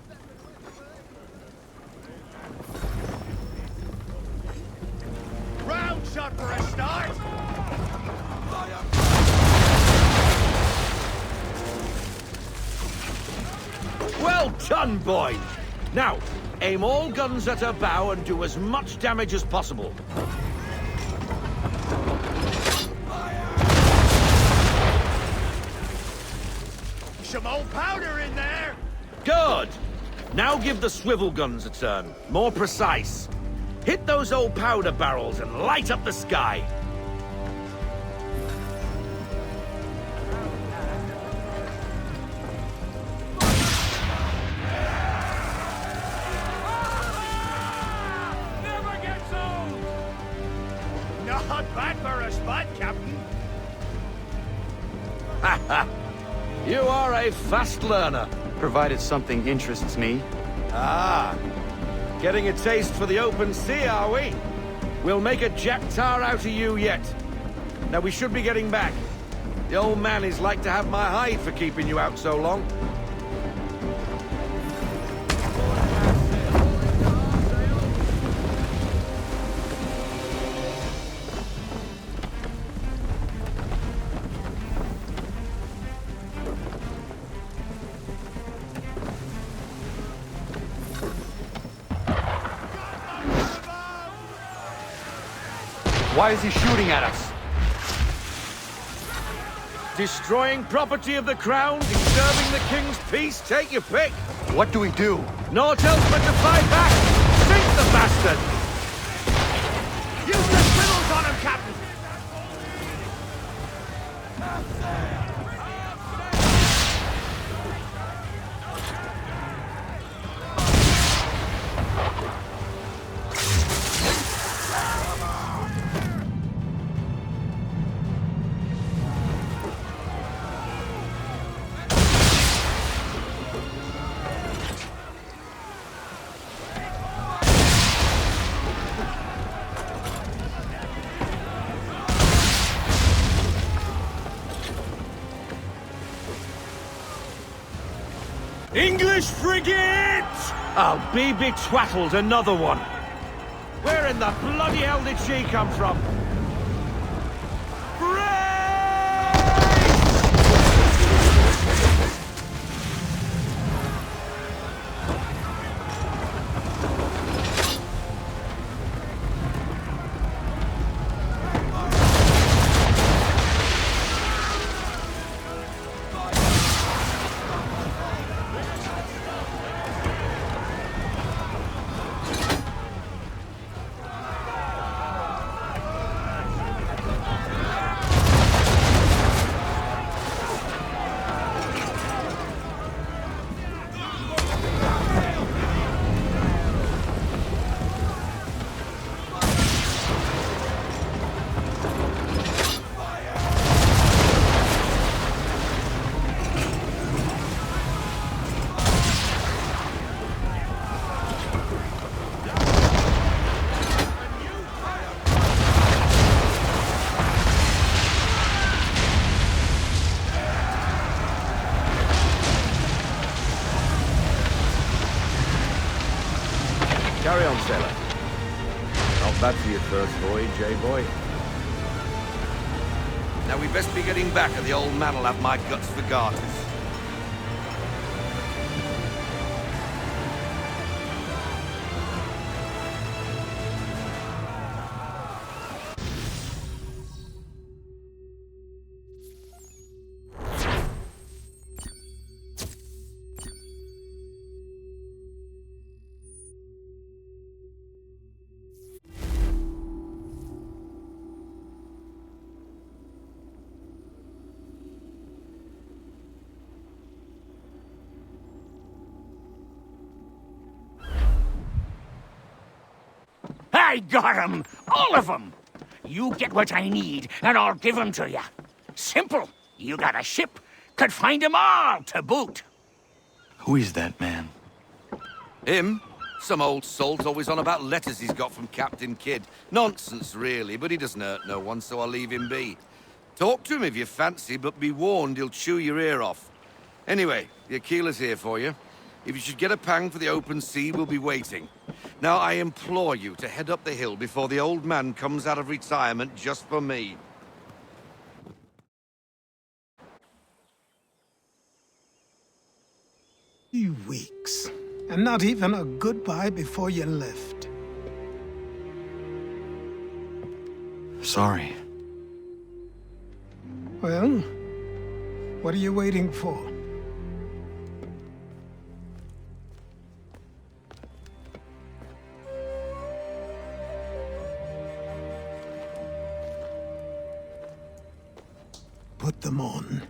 Round shot for a start! Well done, boy! Now, aim all guns at her bow and do as much damage as possible. Some old powder in there! Good! Now give the swivel guns a turn. More precise. Hit those old powder barrels and light up the sky. Not bad for a spot, Captain. Ha ha! You are a fast learner. Provided something interests me. Ah, getting a taste for the open sea, are we? We'll make a jack tar out of you yet. Now we should be getting back. The old man is like to have my hide for keeping you out so long. Why is he shooting at us? Destroying property of the crown, disturbing the king's peace, take your pick. What do we do? Naught else but to fight back. Sink the bastard! Use the swimmels on him, Captain! English frigate! I'll be betwattled, another one. Where in the bloody hell did she come from? Carry on, sailor. Not bad for your first voyage, eh, boy? Now we best be getting back, or the old man'll have my guts for garters. I got 'em! All of 'em! You get what I need, and I'll give 'em to you. Simple. You got a ship, could find 'em all to boot. Who is that man? Him? Some old salt always on about letters he's got from Captain Kidd. Nonsense, really, but he doesn't hurt no one, so I'll leave him be. Talk to him if you fancy, but be warned he'll chew your ear off. Anyway, the Aquila's here for you. If you should get a pang for the open sea, we'll be waiting. Now, I implore you to head up the hill before the old man comes out of retirement just for me. 3 weeks. And not even a goodbye before you left. Sorry. Well, what are you waiting for? Put them on.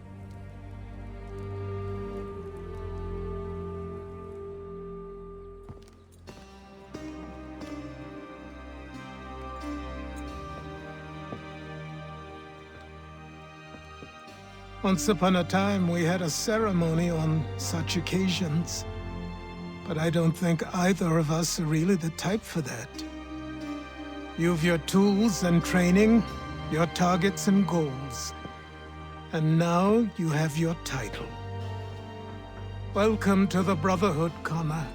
Once upon a time, we had a ceremony on such occasions. But I don't think either of us are really the type for that. You've your tools and training, your targets and goals. And now you have your title. Welcome to the Brotherhood, Connor.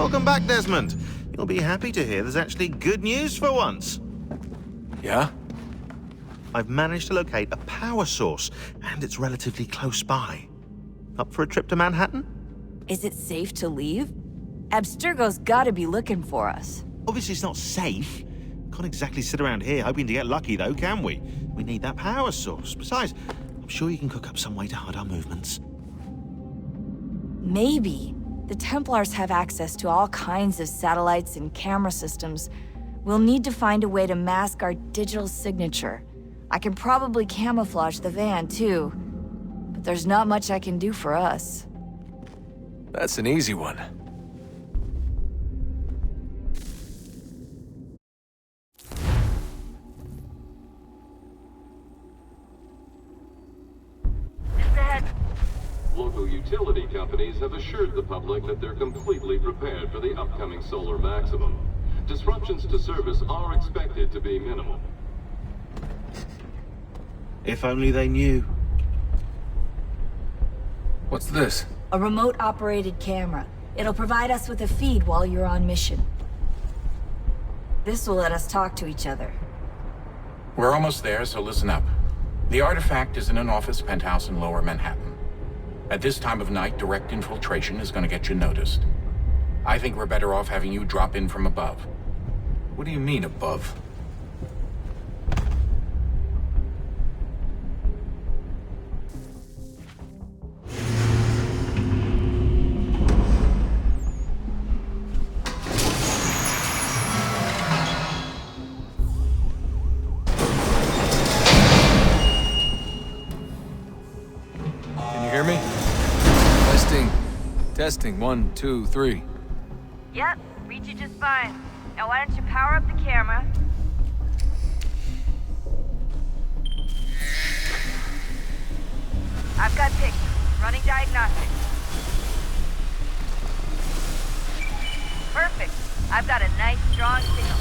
Welcome back, Desmond. You'll be happy to hear there's actually good news for once. Yeah? I've managed to locate a power source, and it's relatively close by. Up for a trip to Manhattan? Is it safe to leave? Abstergo's gotta be looking for us. Obviously it's not safe. Can't exactly sit around here hoping to get lucky, though, can we? We need that power source. Besides, I'm sure you can cook up some way to hide our movements. Maybe. The Templars have access to all kinds of satellites and camera systems. We'll need to find a way to mask our digital signature. I can probably camouflage the van, too. But there's not much I can do for us. That's an easy one. Local utility companies have assured the public that they're completely prepared for the upcoming solar maximum. Disruptions to service are expected to be minimal. If only they knew. What's this? A remote-operated camera. It'll provide us with a feed while you're on mission. This will let us talk to each other. We're almost there, so listen up. The artifact is in an office penthouse in Lower Manhattan. At this time of night, direct infiltration is going to get you noticed. I think we're better off having you drop in from above. What do you mean, above? Testing, 1, 2, 3. Yep, reach you just fine. Now why don't you power up the camera? I've got pictures. Running diagnostics. Perfect. I've got a nice, strong signal.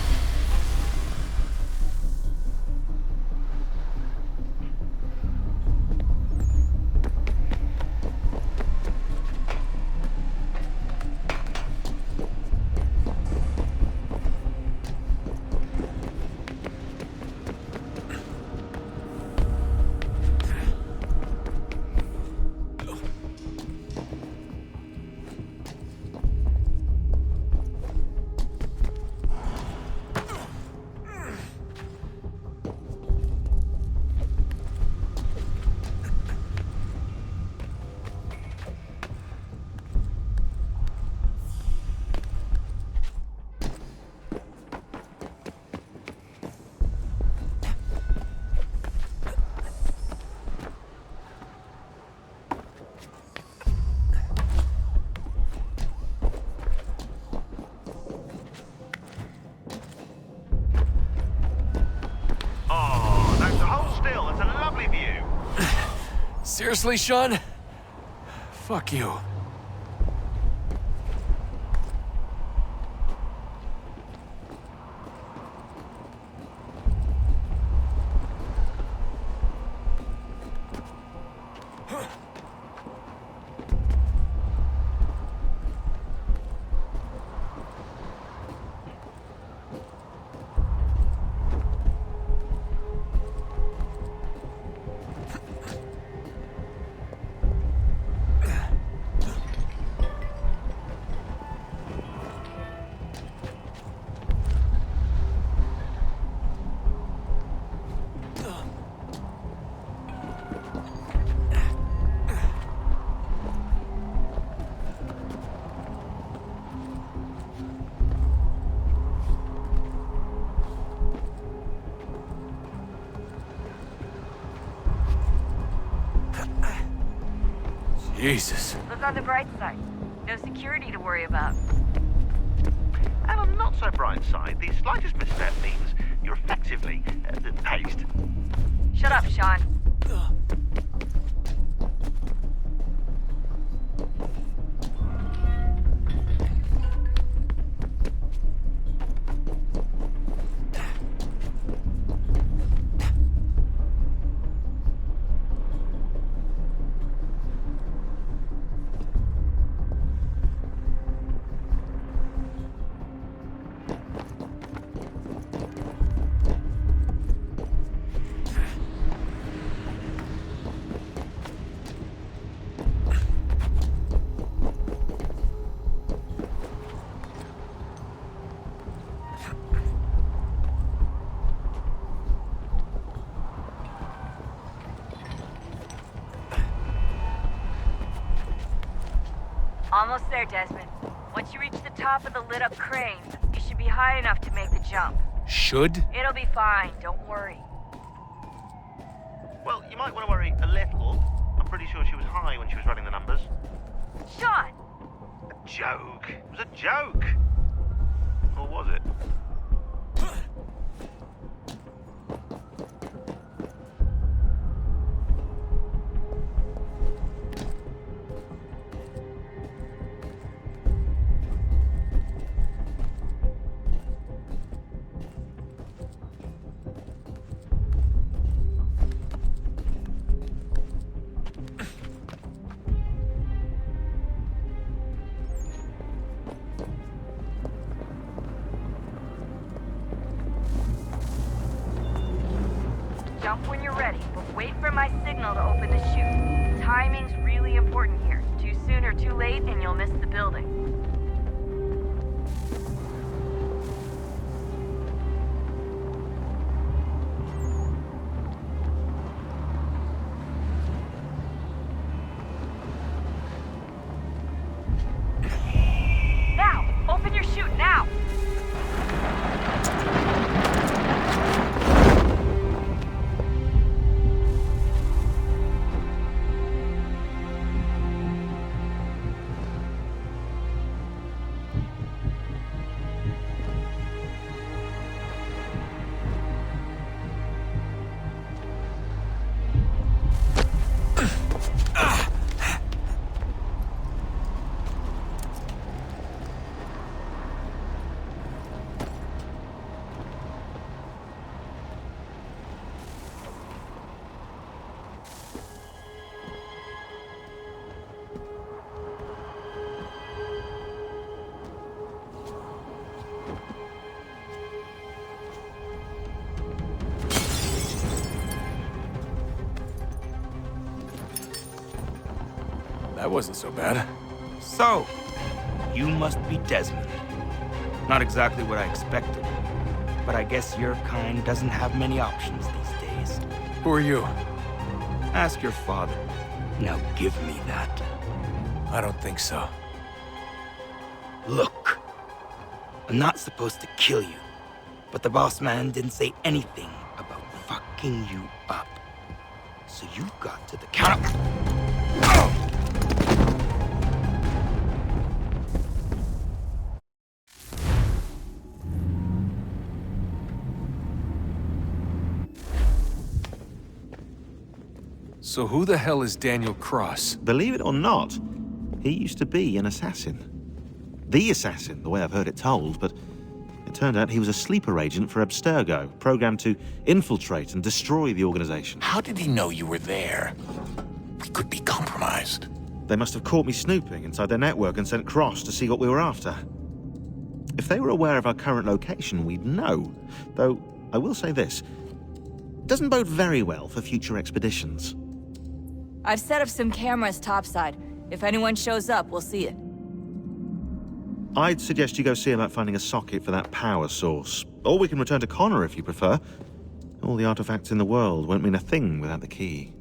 Seriously, Sean? Fuck you. Jesus. Look on the bright side. No security to worry about. And on the not so bright side, the slightest misstep means you're effectively paced. Shut up, Sean. Almost there, Desmond. Once you reach the top of the lit-up crane, you should be high enough to make the jump. Should? It'll be fine, don't worry. Well, you might want to worry a little. I'm pretty sure she was high when she was running the numbers. Sean! A joke. It was a joke. Or was it? Jump when you're ready, but wait for my signal to open the chute. Timing's really important here. Too soon or too late, and you'll miss the building. Now! Open your chute, now! That wasn't so bad. So, you must be Desmond. Not exactly what I expected, but I guess your kind doesn't have many options these days. Who are you? Ask your father. Now give me that. I don't think so. Look, I'm not supposed to kill you, but the boss man didn't say anything about fucking you up. So you've got to the counter. So who the hell is Daniel Cross? Believe it or not, he used to be an assassin. The assassin, the way I've heard it told, but it turned out he was a sleeper agent for Abstergo, programmed to infiltrate and destroy the organization. How did he know you were there? We could be compromised. They must have caught me snooping inside their network and sent Cross to see what we were after. If they were aware of our current location, we'd know. Though, I will say this, it doesn't bode very well for future expeditions. I've set up some cameras topside. If anyone shows up, we'll see it. I'd suggest you go see about finding a socket for that power source. Or we can return to Connor if you prefer. All the artifacts in the world won't mean a thing without the key.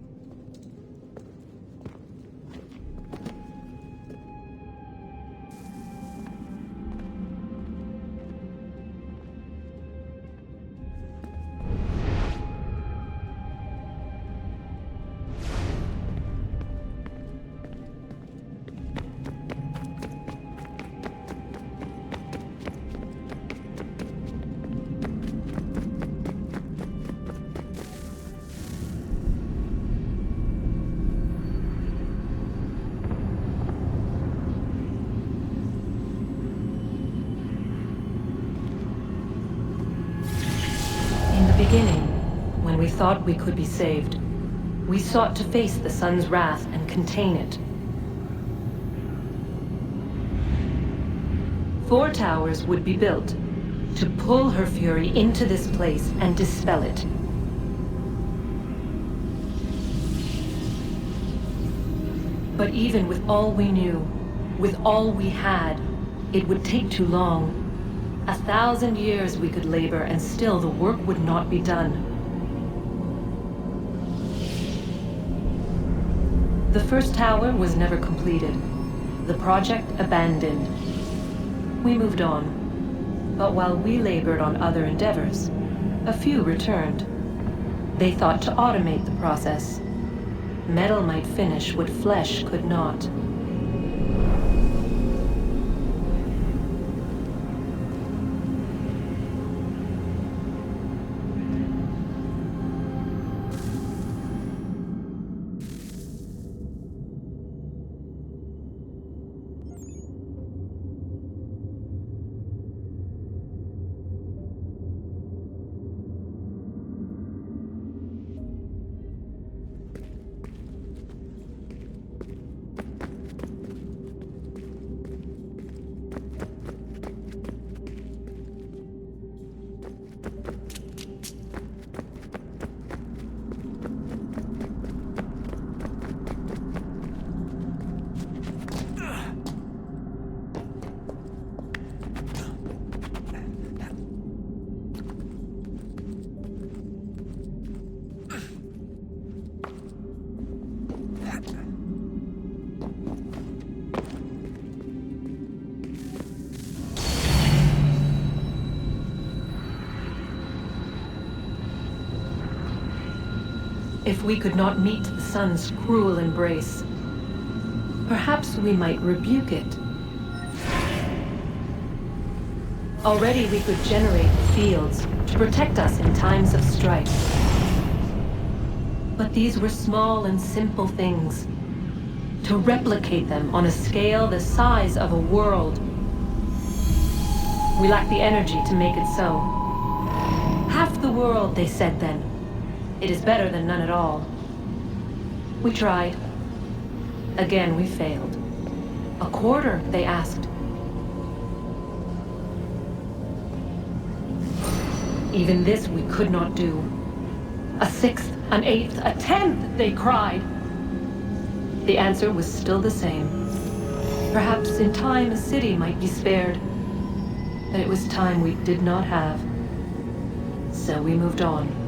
Beginning, when we thought we could be saved, we sought to face the sun's wrath and contain it. 4 towers would be built to pull her fury into this place and dispel it. But even with all we knew, with all we had, it would take too long. 1,000 years we could labor, and still the work would not be done. The first tower was never completed. The project abandoned. We moved on. But while we labored on other endeavors, a few returned. They thought to automate the process. Metal might finish what flesh could not. If we could not meet the sun's cruel embrace, perhaps we might rebuke it. Already we could generate fields to protect us in times of strife. But these were small and simple things. To replicate them on a scale the size of a world, we lack the energy to make it so. Half the world, they said then. It is better than none at all. We tried. Again, we failed. A quarter, they asked. Even this we could not do. A sixth, an eighth, a tenth, they cried. The answer was still the same. Perhaps in time a city might be spared. But it was time we did not have. So we moved on.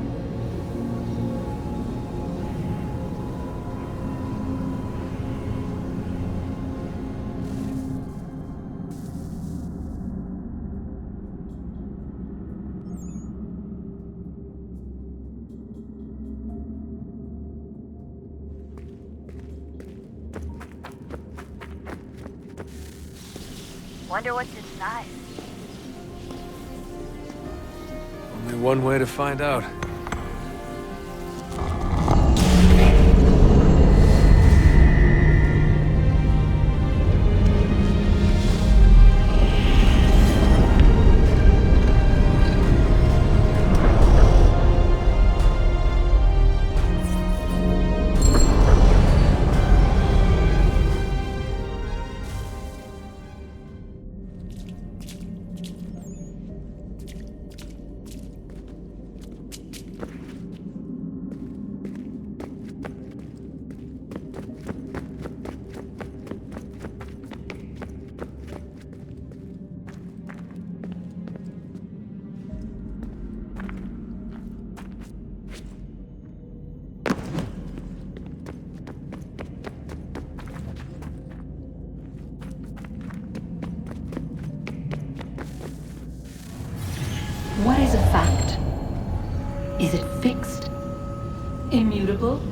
Wonder what's inside. Only one way to find out. What is a fact? Is it fixed? Immutable?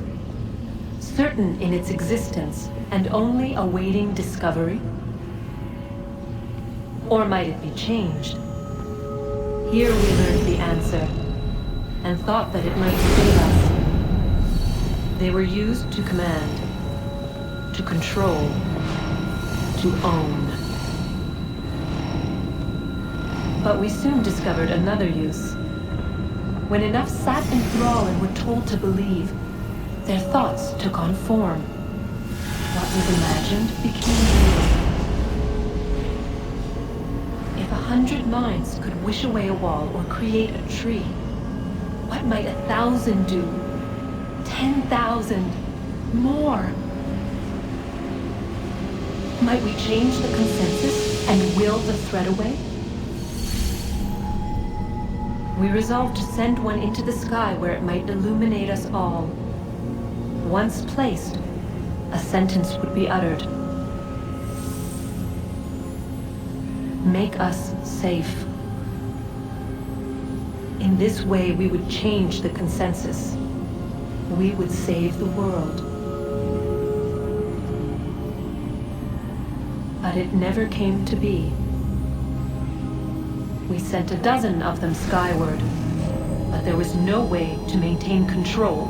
Certain in its existence and only awaiting discovery? Or might it be changed? Here we learned the answer, and thought that it might save us. They were used to command, to control, to own. But we soon discovered another use. When enough sat in thrall and were told to believe, their thoughts took on form. What was imagined became real. If 100 minds could wish away a wall or create a tree, what might 1,000 do? 10,000? More? Might we change the consensus and will the thread away? We resolved to send one into the sky where it might illuminate us all. Once placed, a sentence would be uttered. make us safe. In this way, we would change the consensus. We would save the world. But it never came to be. We sent a dozen of them skyward, but there was no way to maintain control,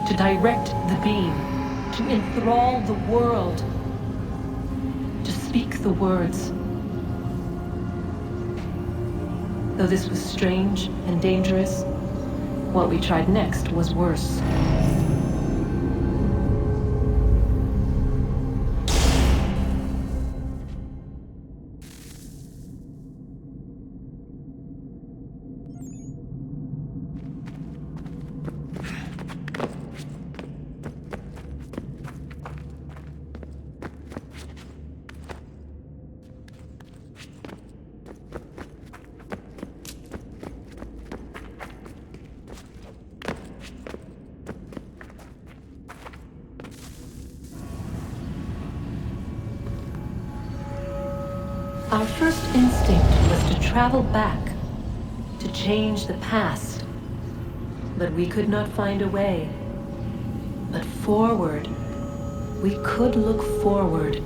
to direct the beam, to enthrall the world, to speak the words. Though this was strange and dangerous, what we tried next was worse. Our first instinct was to travel back, to change the past. But we could not find a way. But forward, we could look forward.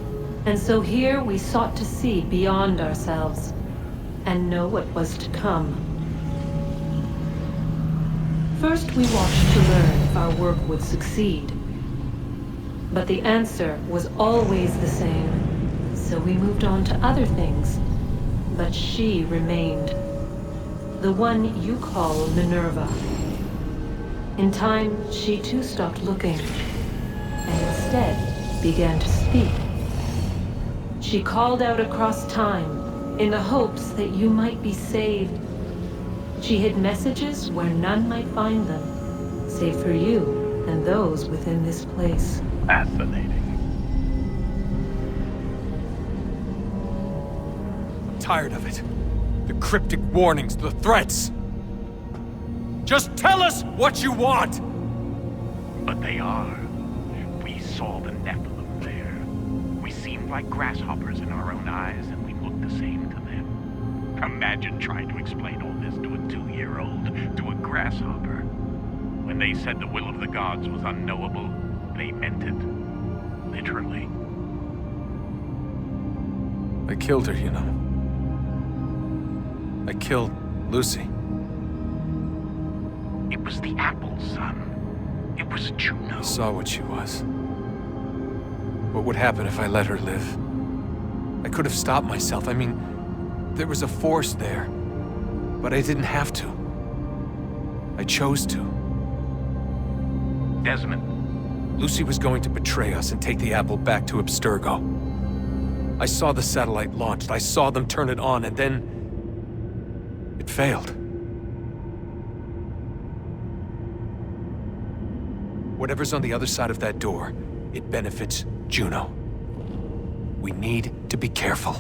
And so here we sought to see beyond ourselves, and know what was to come. First we watched to learn if our work would succeed. But the answer was always the same. So we moved on to other things, but she remained. The one you call Minerva. In time, she too stopped looking, and instead began to speak. She called out across time, in the hopes that you might be saved. She hid messages where none might find them, save for you and those within this place. Fascinating. Tired of it. The cryptic warnings, the threats. Just tell us what you want! But they are. We saw the Nephilim there. We seemed like grasshoppers in our own eyes, and we looked the same to them. Imagine trying to explain all this to a 2-year-old, to a grasshopper. When they said the will of the gods was unknowable, they meant it. Literally. I killed her, you know. I killed Lucy. It was the apple, son. It was Juno. I saw what she was. What would happen if I let her live? I could have stopped myself. I mean, there was a force there. But I didn't have to. I chose to. Desmond. Lucy was going to betray us and take the apple back to Abstergo. I saw the satellite launched. I saw them turn it on, and then it failed. Whatever's on the other side of that door, it benefits Juno. We need to be careful.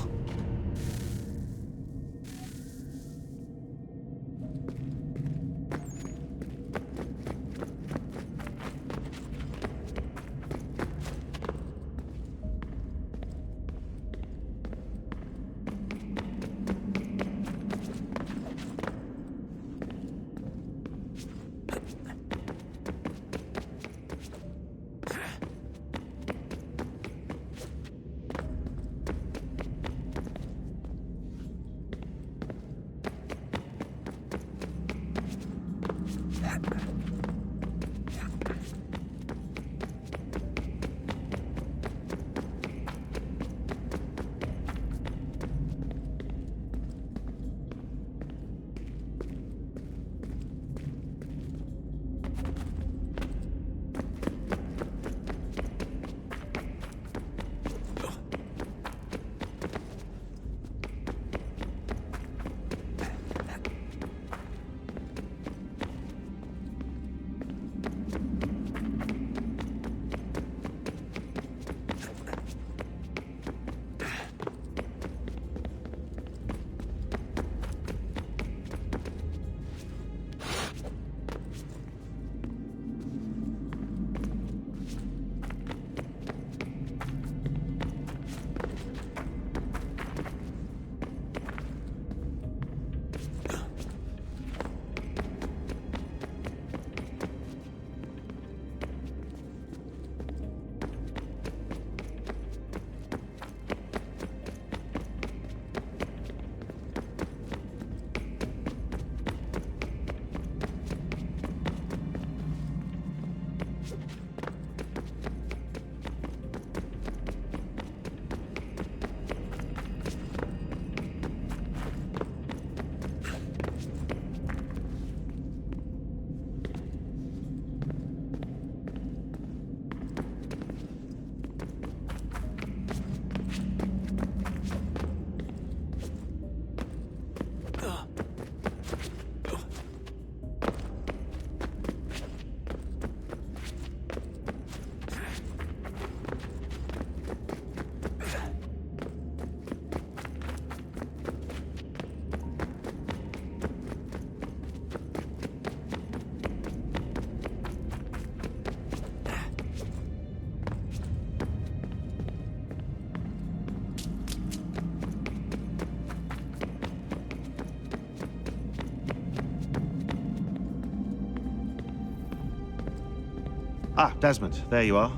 Ah, Desmond, there you are.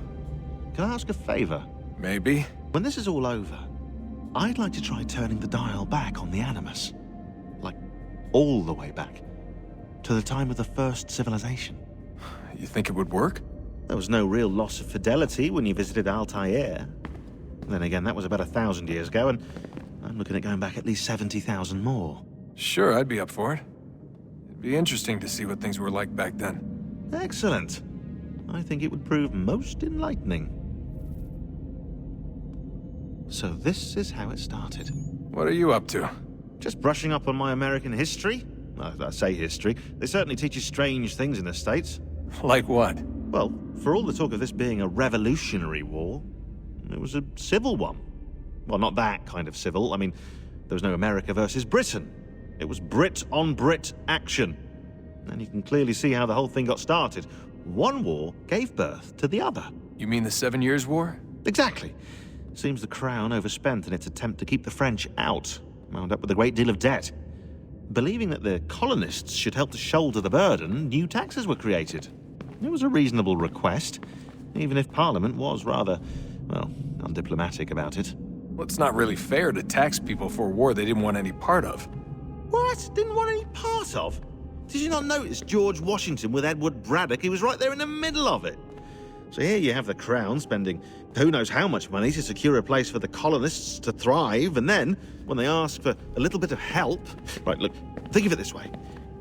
Can I ask a favor? Maybe. When this is all over, I'd like to try turning the dial back on the Animus. Like, all the way back. To the time of the first civilization. You think it would work? There was no real loss of fidelity when you visited Altair. Then again, that was about 1,000 years ago, and I'm looking at going back at least 70,000 more. Sure, I'd be up for it. It'd be interesting to see what things were like back then. Excellent. I think it would prove most enlightening. So this is how it started. What are you up to? Just brushing up on my American history. I say history. They certainly teach you strange things in the States. Like what? Well, for all the talk of this being a revolutionary war, it was a civil one. Well, not that kind of civil. I mean, there was no America versus Britain. It was Brit on Brit action. And you can clearly see how the whole thing got started. One war gave birth to the other. You mean the 7 Years' War? Exactly. Seems the Crown overspent in its attempt to keep the French out, wound up with a great deal of debt. Believing that the colonists should help to shoulder the burden, new taxes were created. It was a reasonable request, even if Parliament was rather, well, undiplomatic about it. Well, it's not really fair to tax people for a war they didn't want any part of. What? Didn't want any part of? Did you not notice George Washington with Edward Braddock? He was right there in the middle of it. So here you have the Crown spending who knows how much money to secure a place for the colonists to thrive, and then, when they ask for a little bit of help... Right, look, think of it this way.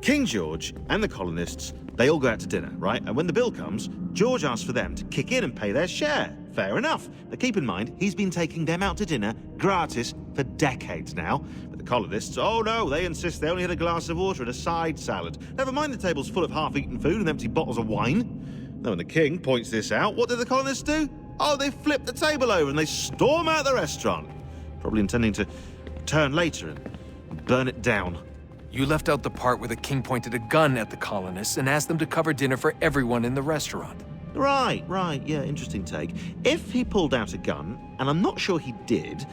King George and the colonists, they all go out to dinner, right? And when the bill comes, George asks for them to kick in and pay their share. Fair enough. But keep in mind, he's been taking them out to dinner gratis for decades now. But the colonists, oh no, they insist they only had a glass of water and a side salad. Never mind the table's full of half-eaten food and empty bottles of wine. Now, when the king points this out, what do the colonists do? Oh, they flip the table over and they storm out the restaurant. Probably intending to return later and burn it down. You left out the part where the king pointed a gun at the colonists and asked them to cover dinner for everyone in the restaurant. Right, yeah, interesting take. If he pulled out a gun, and I'm not sure he did,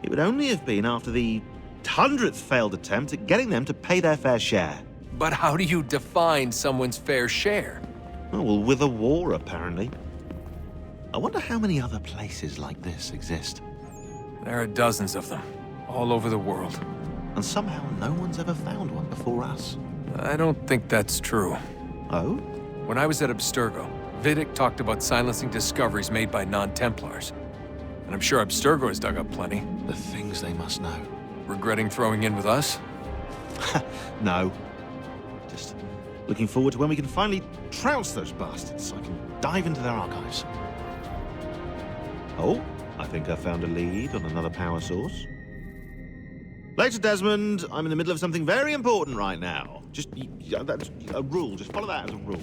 it would only have been after the 100th failed attempt at getting them to pay their fair share. But how do you define someone's fair share? Oh, well, with a war, apparently. I wonder how many other places like this exist. There are dozens of them, all over the world. And somehow no one's ever found one before us. I don't think that's true. Oh? When I was at Abstergo, Vidic talked about silencing discoveries made by non-Templars. And I'm sure Abstergo has dug up plenty. The things they must know. Regretting throwing in with us? No. Just looking forward to when we can finally trounce those bastards so I can dive into their archives. Oh, I think I found a lead on another power source. Later, Desmond. I'm in the middle of something very important right now. Just, that's a rule. Just follow that as a rule.